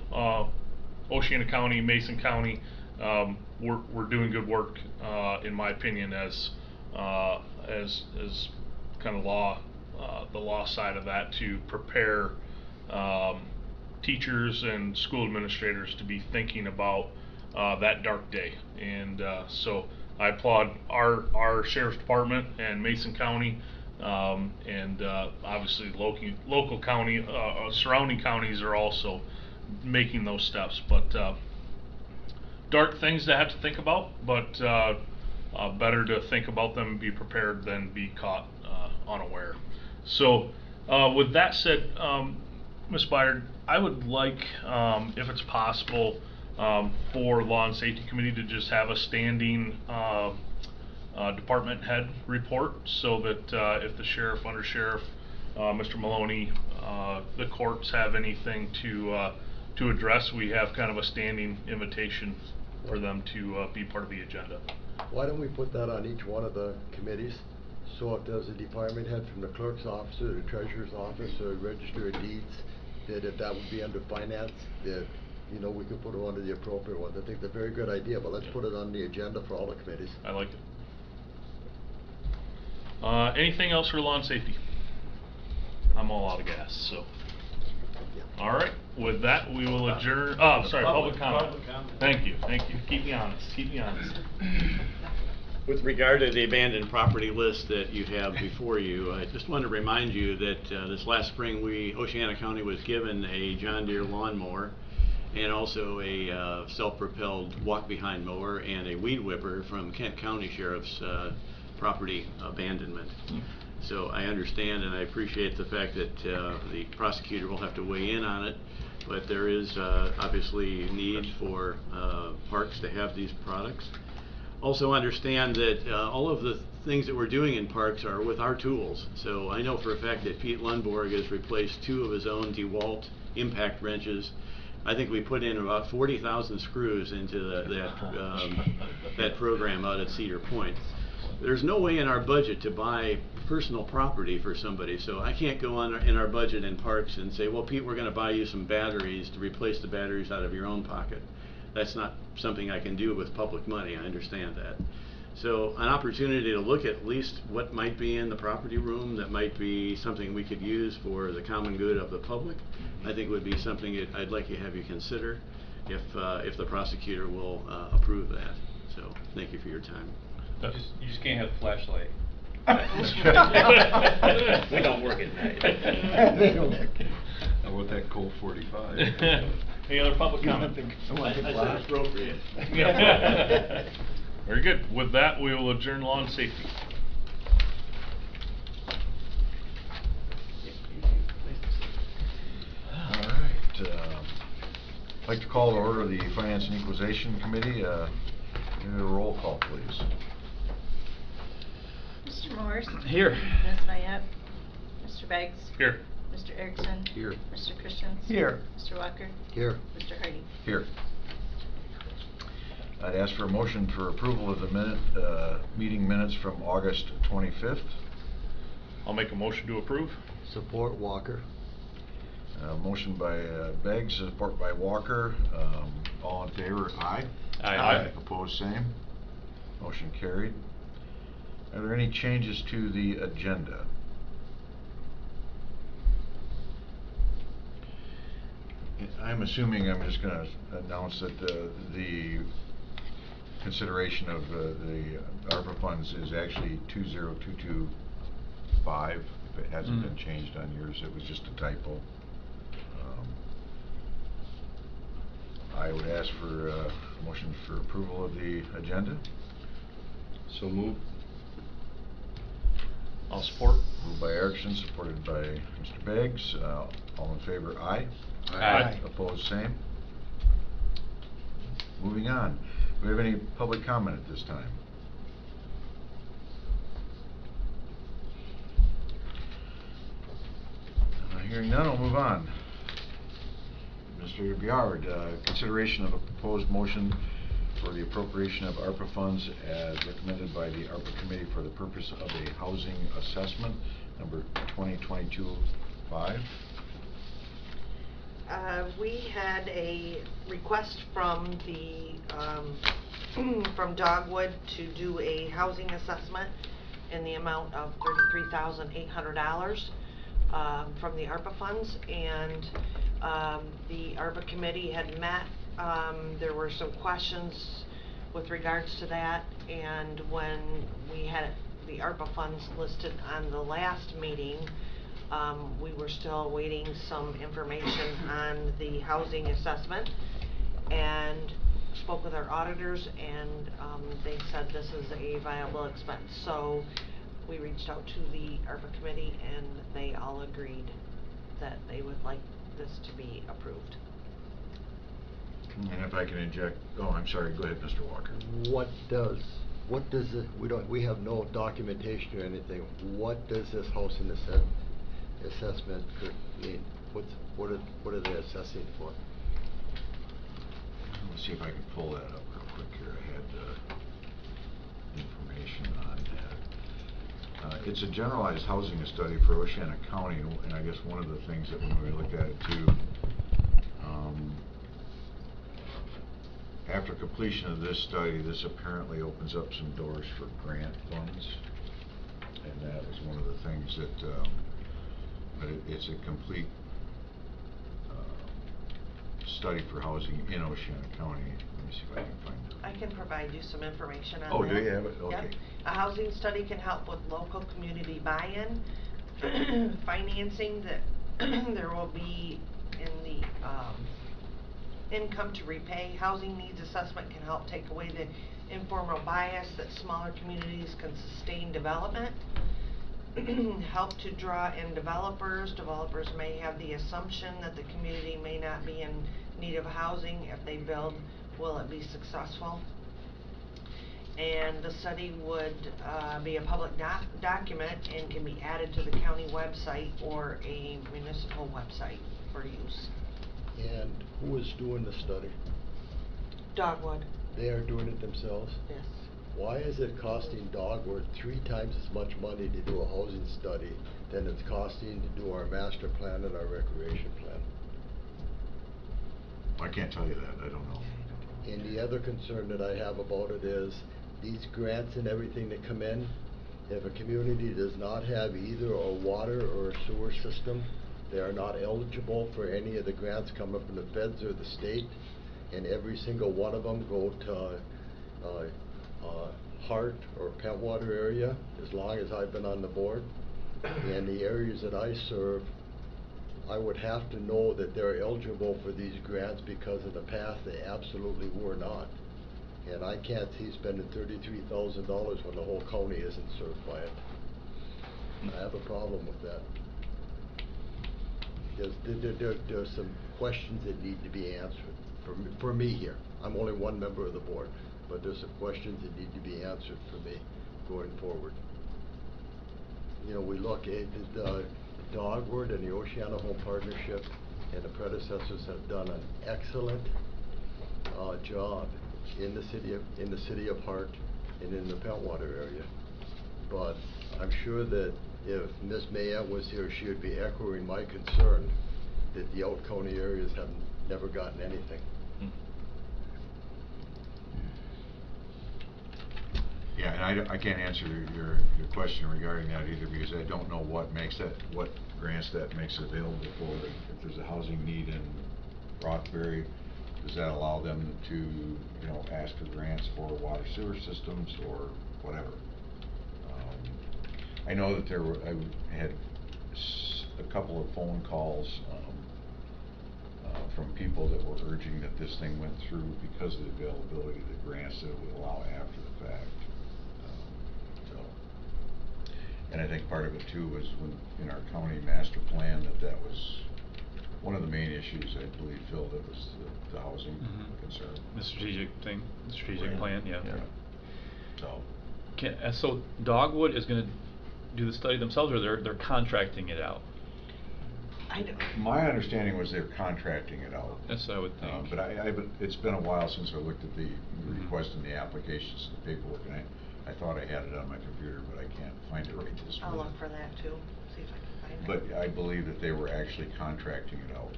Oceana County, Mason County, we're doing good work, in my opinion, as kind of the law side of that to prepare teachers and school administrators to be thinking about that dark day. And so I applaud our sheriff's department and Mason County, and obviously local county, surrounding counties are also making those steps. But dark things to have to think about, but better to think about them and be prepared than be caught unaware. So with that said, Ms. Byard, I would like, if it's possible, for Law and Safety Committee to just have a standing department head report, so that if the sheriff, undersheriff, Mr. Maloney, the courts have anything to address, we have kind of a standing invitation for them to be part of the agenda. Why don't we put that on each one of the committees? So if there's a department head from the clerk's office or the treasurer's office or register of deeds, that if that would be under finance, that, you know, we could put it under the appropriate ones. I think that's a very good idea, but let's put it on the agenda for all the committees. I like it. Anything else for law and safety? I'm all out of gas, so. All right, with that, we will adjourn. Oh, sorry, public comment. Thank you. Keep me honest. With regard to the abandoned property list that you have before you, I just want to remind you that this last spring, Oceana County was given a John Deere lawnmower and also a self-propelled walk-behind mower and a weed whipper from Kent County Sheriff's property abandonment. So I understand and I appreciate the fact that the prosecutor will have to weigh in on it, but there is obviously need for parks to have these products. Also understand that all of the things that we're doing in parks are with our tools. So I know for a fact that Pete Lundborg has replaced 2 of his own DeWalt impact wrenches. I think we put in about 40,000 screws into that program out at Cedar Point. There's no way in our budget to buy personal property for somebody, so I can't go on in our budget in parks and say, well, Pete, we're going to buy you some batteries to replace the batteries out of your own pocket. That's not something I can do with public money, I understand that. So an opportunity to look at least what might be in the property room that might be something we could use for the common good of the public, I think would be something that I'd like to have you consider if the prosecutor will approve that. So thank you for your time. You just can't have a flashlight. We don't work at night. How about that Colt 45? Any other public comment? I said appropriate. Very good. With that, we will adjourn law and safety. All right. I'd like to call to order the Finance and Equalization Committee. Give me a roll call, please. Mr. Morris? Here. Ms. Mayette? Mr. Beggs? Here. Mr. Erickson? Here. Mr. Christians? Here. Mr. Walker? Here. Mr. Hardy? Here. I'd ask for a motion for approval of the meeting minutes from August 25th. I'll make a motion to approve. Support Walker. Motion by Beggs, support by Walker. All in favor, aye. Aye. Opposed, same. Motion carried. Are there any changes to the agenda? I'm assuming I'm just going to announce that the consideration of the ARPA funds is actually 20225. If it hasn't been changed on yours, it was just a typo. I would ask for a motion for approval of the agenda. So moved. I'll support. Moved by Erickson, supported by Mr. Beggs. All in favor, aye. Aye. Opposed, same. Moving on. Do we have any public comment at this time? Hearing none, we'll move on. Mr. Byard, consideration of a proposed motion for the appropriation of ARPA funds as recommended by the ARPA Committee for the purpose of a housing assessment, number 2022-5. We had a request from the from Dogwood to do a housing assessment in the amount of $33,800 from the ARPA funds, and The ARPA committee had met, there were some questions with regards to that, and when we had the ARPA funds listed on the last meeting, we were still awaiting some information on the housing assessment, and spoke with our auditors, and they said this is a viable expense. So we reached out to the ARPA committee, and they all agreed that they would like this to be approved. And if I can inject, oh, I'm sorry, go ahead, Mr. Walker. What does it, we have no documentation or anything, what does this housing assessment mean? What are they assessing for? Let's see if I can pull that up real quick here. I had information on that. It's a generalized housing study for Oceana County, and I guess one of the things that when we looked at it too, after completion of this study, this apparently opens up some doors for grant funds, and that is one of the things that, but it's a complete study for housing in Oceana County. Let me see if I can find it. I can provide you some information on that. Oh, do you have it? Okay. Yep. A housing study can help with local community buy-in, financing that there will be in the income to repay. Housing needs assessment can help take away the informal bias that smaller communities can sustain development. Help to draw in developers. Developers may have the assumption that the community may not be in need of housing. If they build, will it be successful? And the study would be a public document and can be added to the county website or a municipal website for use. And who is doing the study? Dogwood. They are doing it themselves? Yes. Why is it costing Dogwood 3 times as much money to do a housing study than it's costing to do our master plan and our recreation plan? I can't tell you that. I don't know. And the other concern that I have about it is these grants and everything that come in, if a community does not have either a water or a sewer system, they are not eligible for any of the grants coming from the feds or the state, and every single one of them go to Hart or Pentwater area as long as I've been on the board. And the areas that I serve, I would have to know that they're eligible for these grants, because in the past they absolutely were not. And I can't see spending $33,000 when the whole county isn't served by it. I have a problem with that. Because there's some questions that need to be answered for me here. I'm only one member of the board, but there's some questions that need to be answered for me going forward. You know, we look at the Dogwood and the Oceana Home Partnership and the predecessors have done an excellent job in the city of Hart and in the Pentwater area. But I'm sure that if Ms. Mayette was here, she would be echoing my concern that the out county areas have never gotten anything. Yeah, and I can't answer your question regarding that either, because I don't know what grants that makes available for. If there's a housing need in Roxbury, does that allow them to, you know, ask for grants for water sewer systems or whatever? I know that I had a couple of phone calls from people that were urging that this thing went through because of the availability of the grants that it would allow after the fact. And I think part of it too was when in our county master plan that was one of the main issues, I believe, Phil, that was the housing concern. The strategic thing, the strategic plan, yeah. So. So Dogwood is going to do the study themselves, or they're contracting it out? I don't. My understanding was they're contracting it out. That's what I would think. But it's been a while since I looked at the request and the applications, the paperwork, and I thought I had it on my computer, but I can't find it right this minute. I'll look for that too, see if I can find it. But I believe that they were actually contracting it out.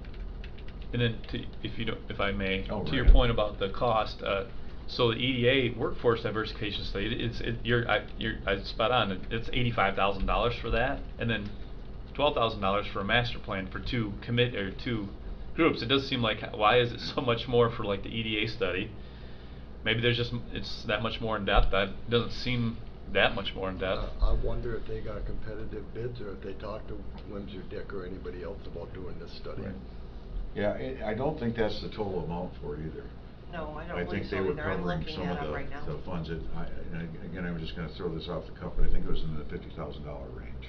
And then, if I may, Oh, to your right. point about the cost, so the EDA workforce diversification study, you're spot on. It's $85,000 for that, and then $12,000 for a master plan for two groups, it does seem like, why is it so much more for like the EDA study? Maybe there's just, it's that much more in depth. That doesn't seem that much more in depth. I wonder if they got competitive bids, or if they talked to Windsor Dick or anybody else about doing this study. Right. Yeah, I don't think that's the total amount for it either. No, I don't I believe think so they were either. I'm covering looking some at of them right now. the funds that, and again, I'm just gonna throw this off the cuff, but I think it was in the $50,000 range.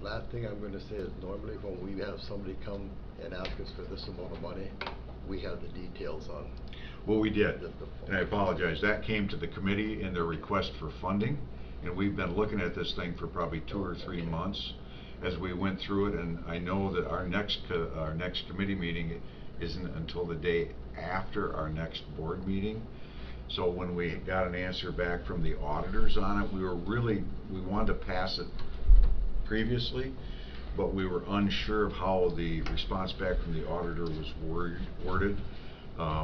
Last thing I'm gonna say is, normally when we have somebody come and ask us for this amount of money, we have the details on. Well, we did, the and I apologize, that came to the committee in their request for funding, and we've been looking at this thing for probably 2 or 3 months as we went through it, and I know that our next committee meeting isn't until the day after our next board meeting. So when we got an answer back from the auditors on it, we wanted to pass it previously, but we were unsure of how the response back from the auditor was worded,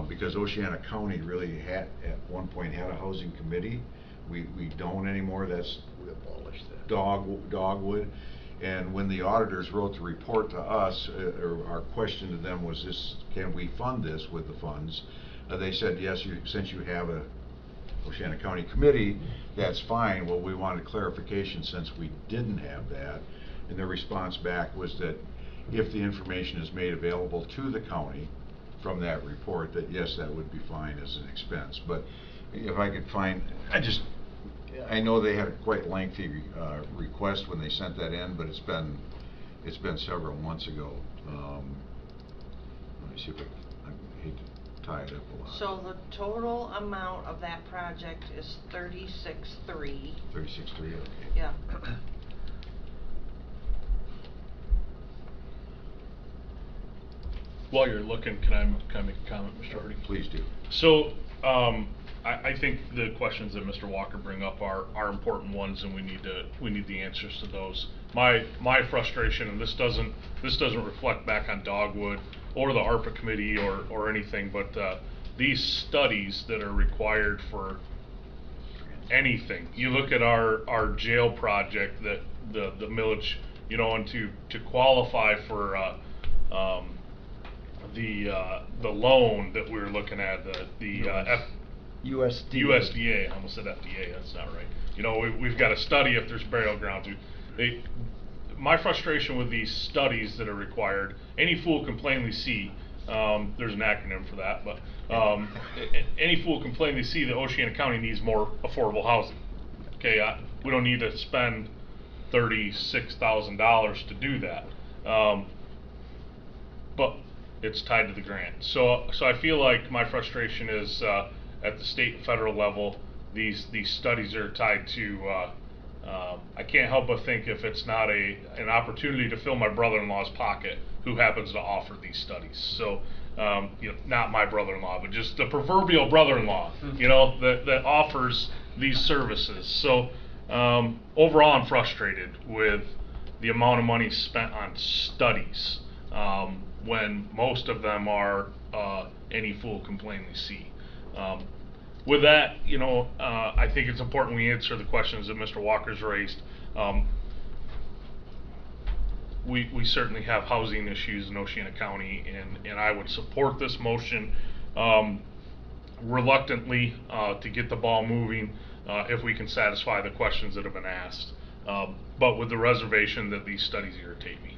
because Oceana County really had, at one point, had a housing committee. We don't anymore. That's, We abolished that. Dogwood. And when the auditors wrote the report to us, or our question to them was this: can we fund this with the funds? They said, yes, since you have a Oceana County committee, that's fine. Well, we wanted clarification since we didn't have that. And their response back was that if the information is made available to the county from that report, that yes, that would be fine as an expense. But if I could find, I know they had a quite lengthy request when they sent that in, but it's been several months ago. Let me see if I hate to tie it up a lot. So the total amount of that project is 36.3. 36.3, okay. Yeah. While you're looking, can I make a comment, Mr. Hardy? Please do. So, I think the questions that Mr. Walker bring up are important ones, and we need the answers to those. My frustration, and this doesn't reflect back on Dogwood or the ARPA committee or anything, but these studies that are required for anything. You look at our jail project, that the millage, you know, and to qualify for the loan that we're looking at, the USDA, I almost said FDA, that's not right. You know, we've got to study if there's burial grounds. My frustration with these studies that are required, any fool can plainly see, there's an acronym for that, but any fool can plainly see that Oceana County needs more affordable housing. Okay, we don't need to spend $36,000 to do that, but it's tied to the grant. So I feel like my frustration is at the state and federal level, these studies are tied to. I can't help but think if it's not an opportunity to fill my brother-in-law's pocket, who happens to offer these studies. So, you know, not my brother-in-law, but just the proverbial brother-in-law, you know, that offers these services. So, overall, I'm frustrated with the amount of money spent on studies, when most of them are any fool can plainly see. With that, you know, I think it's important we answer the questions that Mr. Walker's raised. We certainly have housing issues in Oceana County, and I would support this motion reluctantly to get the ball moving if we can satisfy the questions that have been asked, but with the reservation that these studies irritate me,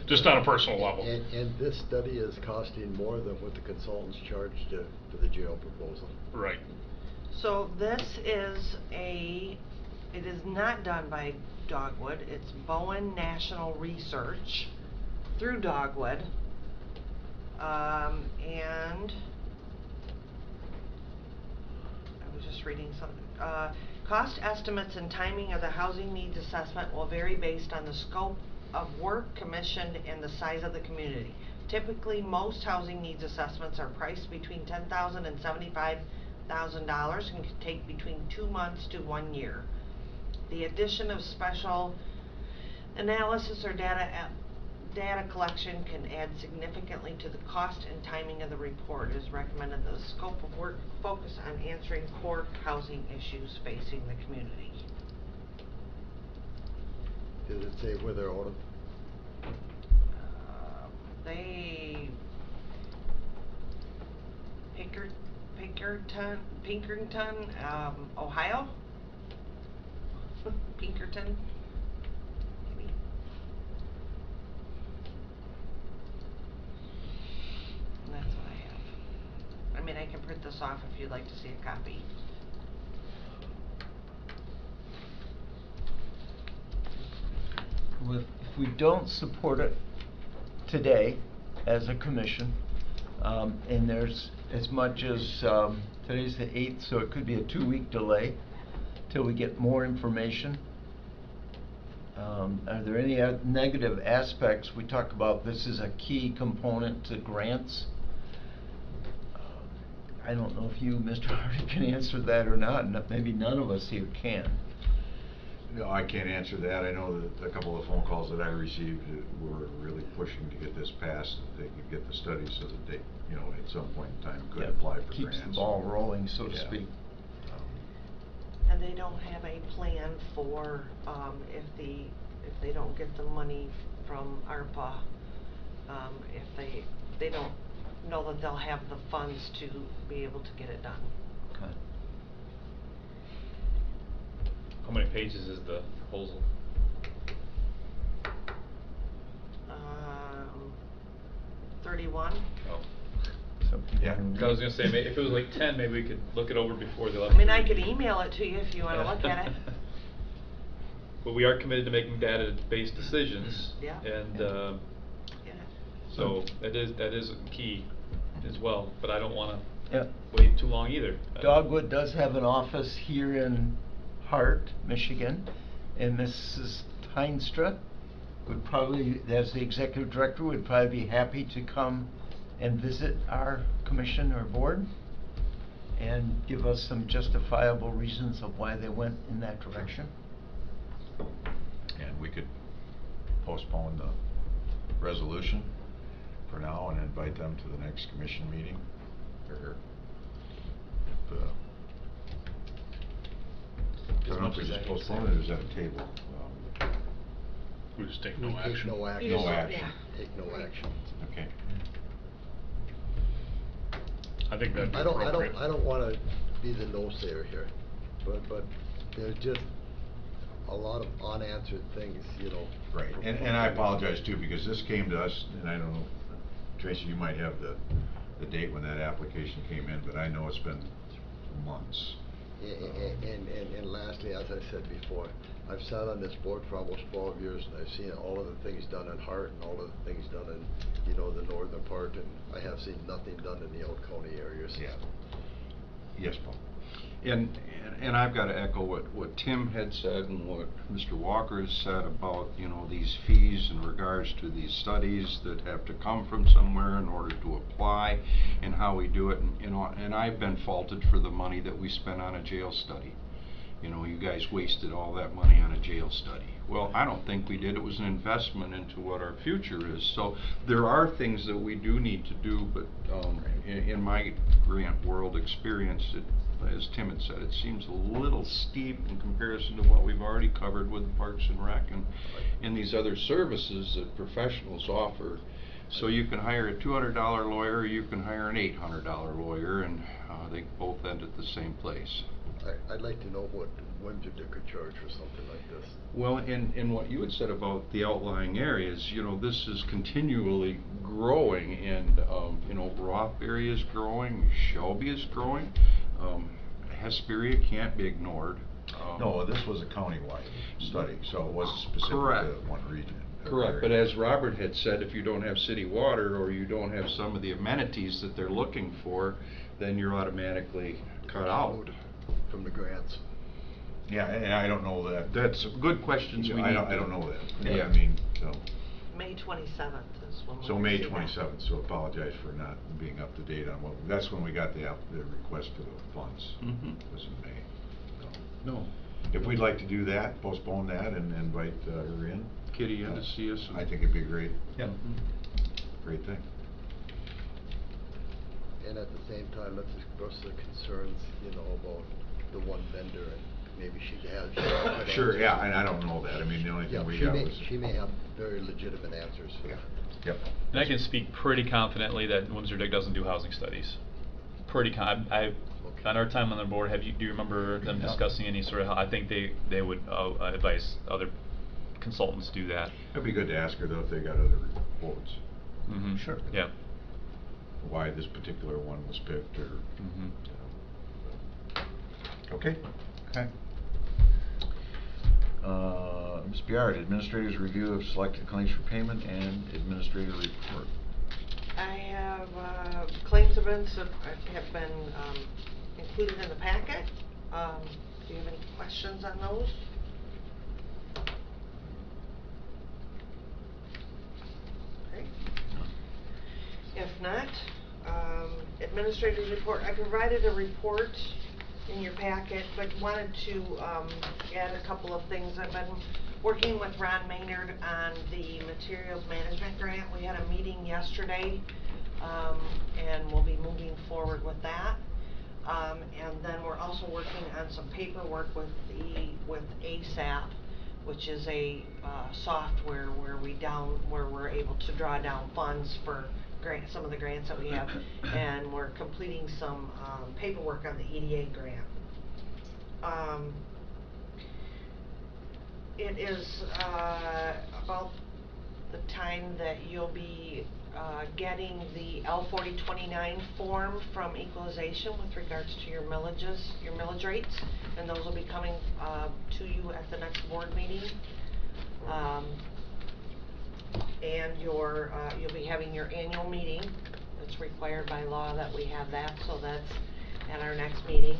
just on a personal level. And this study is costing more than what the consultants charged for the jail proposal. Right. So this is it is not done by Dogwood. It's Bowen National Research through Dogwood. And I was just reading something. Cost estimates and timing of the housing needs assessment will vary based on the scope of work commissioned and the size of the community. Typically, most housing needs assessments are priced between $10,000 and $75,000 and can take between 2 months to 1 year. The addition of special analysis or data collection can add significantly to the cost and timing of the report. It is recommended that the scope of work focus on answering core housing issues facing the community. Does it say where they're out of? They, Pinkerton, Ohio? Pinkerton, maybe. And that's what I have. I mean, I can print this off if you'd like to see a copy. If we don't support it today as a commission, and there's as much as, today's the 8th, so it could be a 2-week delay till we get more information. Are there any negative aspects? We talk about this is a key component to grants. I don't know if you, Mr. Hardy, can answer that or not, and maybe none of us here can. No, I can't answer that. I know that a couple of phone calls that I received were really pushing to get this passed, that they could get the study so that they, you know, at some point in time could apply for grants. Keeps the ball rolling, so to Yeah. speak. And they don't have a plan for, if they don't get the money from ARPA, if they don't know that they'll have the funds to be able to get it done. Okay. How many pages is the proposal? 31. Oh. Yeah. 'Cause I was gonna say, if it was like 10, maybe we could look it over before the 11th. I mean, I could email it to you if you wanna look at it. But we are committed to making data-based decisions. Yeah. And, Yeah. so that is key as well, but I don't wanna Yeah. wait too long either. Dogwood does have an office here in Hart, Michigan, and Mrs. Heinstra would probably, as the executive director, would probably be happy to come and visit our commission or board and give us some justifiable reasons of why they went in that direction. And we could postpone the resolution for now and invite them to the next commission meeting, or if, I don't know if we just postpone it, or is that a table? We just take We no action. Take no action. No action. Yeah. Take no action. Okay. I think that'd be I don't appropriate. wanna be the no-sayer here, but there's just a lot of unanswered things, you know. Right, and I apologize too, because this came to us, and I don't know, Tracy, you might have the date when that application came in, but I know it's been months. And lastly, as I said before, I've sat on this board for almost 12 years, and I've seen all of the things done in Hart and all of the things done in, you know, the northern part, and I have seen nothing done in the Old County areas. Yeah. Yes, Paul. And I've got to echo what Tim had said and what Mr. Walker has said about, you know, these fees in regards to these studies that have to come from somewhere in order to apply, and how we do it. And, you know, and I've been faulted for the money that we spent on a jail study. You know, you guys wasted all that money on a jail study. Well, I don't think we did. It was an investment into what our future is. So there are things that we do need to do, but in my grant world experience, as Tim had said, it seems a little steep in comparison to what we've already covered with Parks and Rec and these other services that professionals offer. So you can hire a $200 lawyer, or you can hire an $800 lawyer, and they both end at the same place. I'd like to know what Windsor could charge for something like this. Well, and what you had said about the outlying areas, you know, this is continually growing, and you know, Rothbury is growing, Shelby is growing, Hesperia can't be ignored. No, this was a countywide study, so it wasn't specific to one region. Correct, but as Robert had said, if you don't have city water, or you don't have some of the amenities that they're looking for, then you're automatically cut out. From the grants. Yeah, and I don't know that. That's good questions we need. I don't know that. Yeah. I mean, so. May 27th is when we'll So May see that. 27th, so apologize for not being up to date on what, that's when we got the request for the funds. Was in May. So. No. If we'd like to do that, postpone that and invite her in. Kitty in to see us. I think it'd be a great, Yep. great thing. And at the same time, let's express the concerns, you know, about the one vendor and maybe she has. Sure, yeah, and I don't know that. I mean, the only Yeah, thing we she got may, was. she may have very legitimate answers for Yeah. that. Yep. And I can speak pretty confidently that Windsor Dick doesn't do housing studies. Pretty on our time on the board, do you remember them No. discussing any sort of, I think they would advise other consultants do that. It'd be good to ask her though if they got other quotes. Mm-hmm. Sure. Yeah. Why this particular one was picked or. Mm-hmm. Okay. Okay. Ms. Biard, Administrator's review of selected claims for payment and Administrator report. I have, claims events have been, included in the packet. Do you have any questions on those? Okay. If not, administrator's report. I provided a report in your packet, but wanted to add a couple of things. I've been working with Ron Maynard on the materials management grant. We had a meeting yesterday, and we'll be moving forward with that. And then we're also working on some paperwork with ASAP, which is a software where we're able to draw down funds for some of the grants that we have, and we're completing some paperwork on the EDA grant. It is about the time that you'll be getting the L4029 form from equalization with regards to your millages, your millage rates, and those will be coming to you at the next board meeting. And you'll be having your annual meeting. It's required by law that we have that, so that's at our next meeting.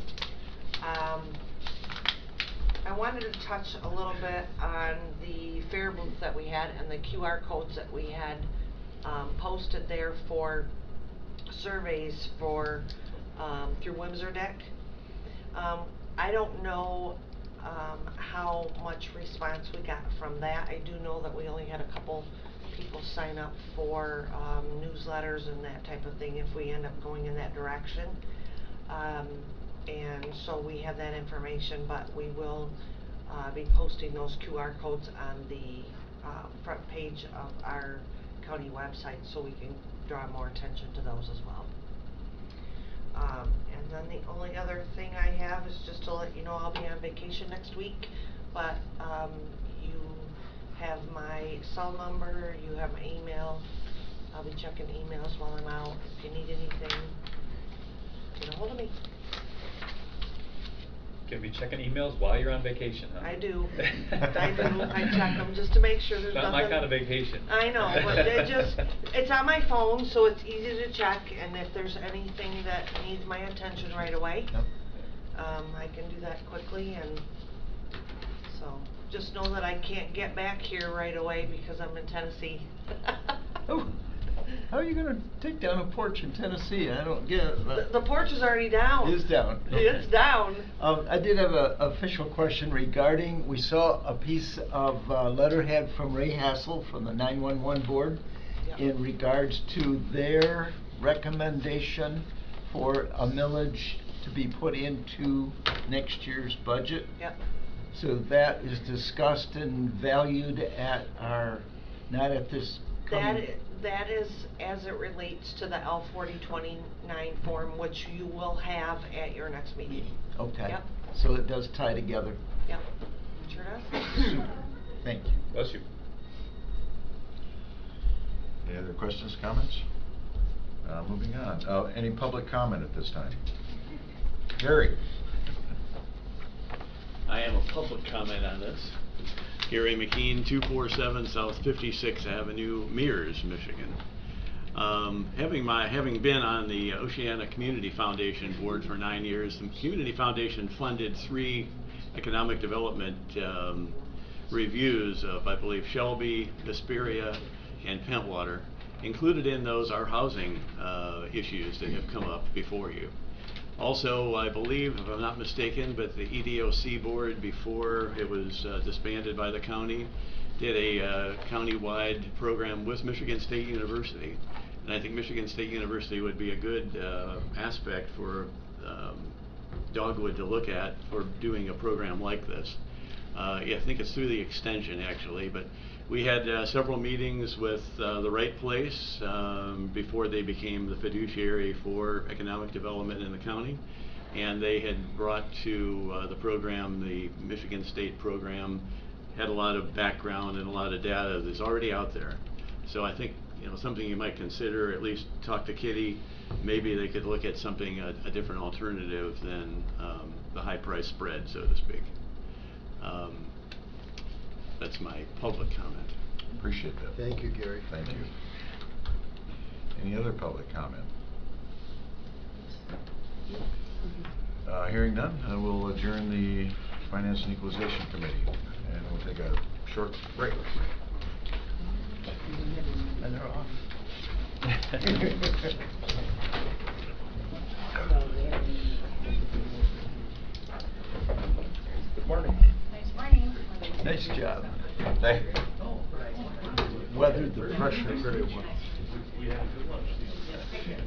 I wanted to touch a little bit on the fair booth that we had and the QR codes that we had posted there for surveys for through Windsor Dick. I don't know how much response we got from that. I do know that we only had a couple people sign up for newsletters and that type of thing if we end up going in that direction. And so we have that information, but we will be posting those QR codes on the front page of our county website so we can draw more attention to those as well. And then the only other thing I have is just to let you know I'll be on vacation next week, but you have my cell number, you have my email. I'll be checking emails while I'm out. If you need anything, get a hold of me. Can be checking emails while you're on vacation, huh? I do. I check them just to make sure there's Not nothing. my kind of vacation. I know, but it's on my phone, so it's easy to check, and if there's anything that needs my attention right away, I can do that quickly, and so just know that I can't get back here right away because I'm in Tennessee. Oh, how are you going to take down a porch in Tennessee? I don't get it. The porch is already down. It's down. Okay. It's down. I did have an official question regarding, we saw a piece of letterhead from Ray Hassel from the 911 board in regards to their recommendation for a millage to be put into next year's budget. Yep. So that is discussed and valued at our, not at this coming. That is as it relates to the L4029 form, which you will have at your next meeting. Okay. Yep. So it does tie together. Yep. It sure does. Super. Thank you. Bless you. Any other questions, comments? Moving on. Any public comment at this time? Gary. I have a public comment on this. Gary McKean, 247 South 56th Avenue, Mears, Michigan. Having been on the Oceana Community Foundation board for 9 years, the Community Foundation funded 3 economic development reviews of, I believe, Shelby, Hesperia, and Pentwater. Included in those are housing issues that have come up before you. Also, I believe, if I'm not mistaken, but the EDOC board, before it was disbanded by the county, did a county-wide program with Michigan State University. And I think Michigan State University would be a good aspect for Dogwood to look at for doing a program like this. I think it's through the extension actually, but we had several meetings with the Right Place before they became the fiduciary for economic development in the county, and they had brought to the program, the Michigan State program, had a lot of background and a lot of data that's already out there. So I think, you know, something you might consider, at least talk to Kitty, maybe they could look at something, a different alternative than the high price spread, so to speak. That's my public comment. Appreciate that. Thank you, Gary. Thank you. Any other public comment? Hearing none, I will adjourn the Finance and Equalization Committee, and we'll take a short break. And they're off. Good morning. Nice morning. Nice job. Thank you. Weathered the pressure very well.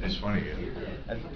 It's funny.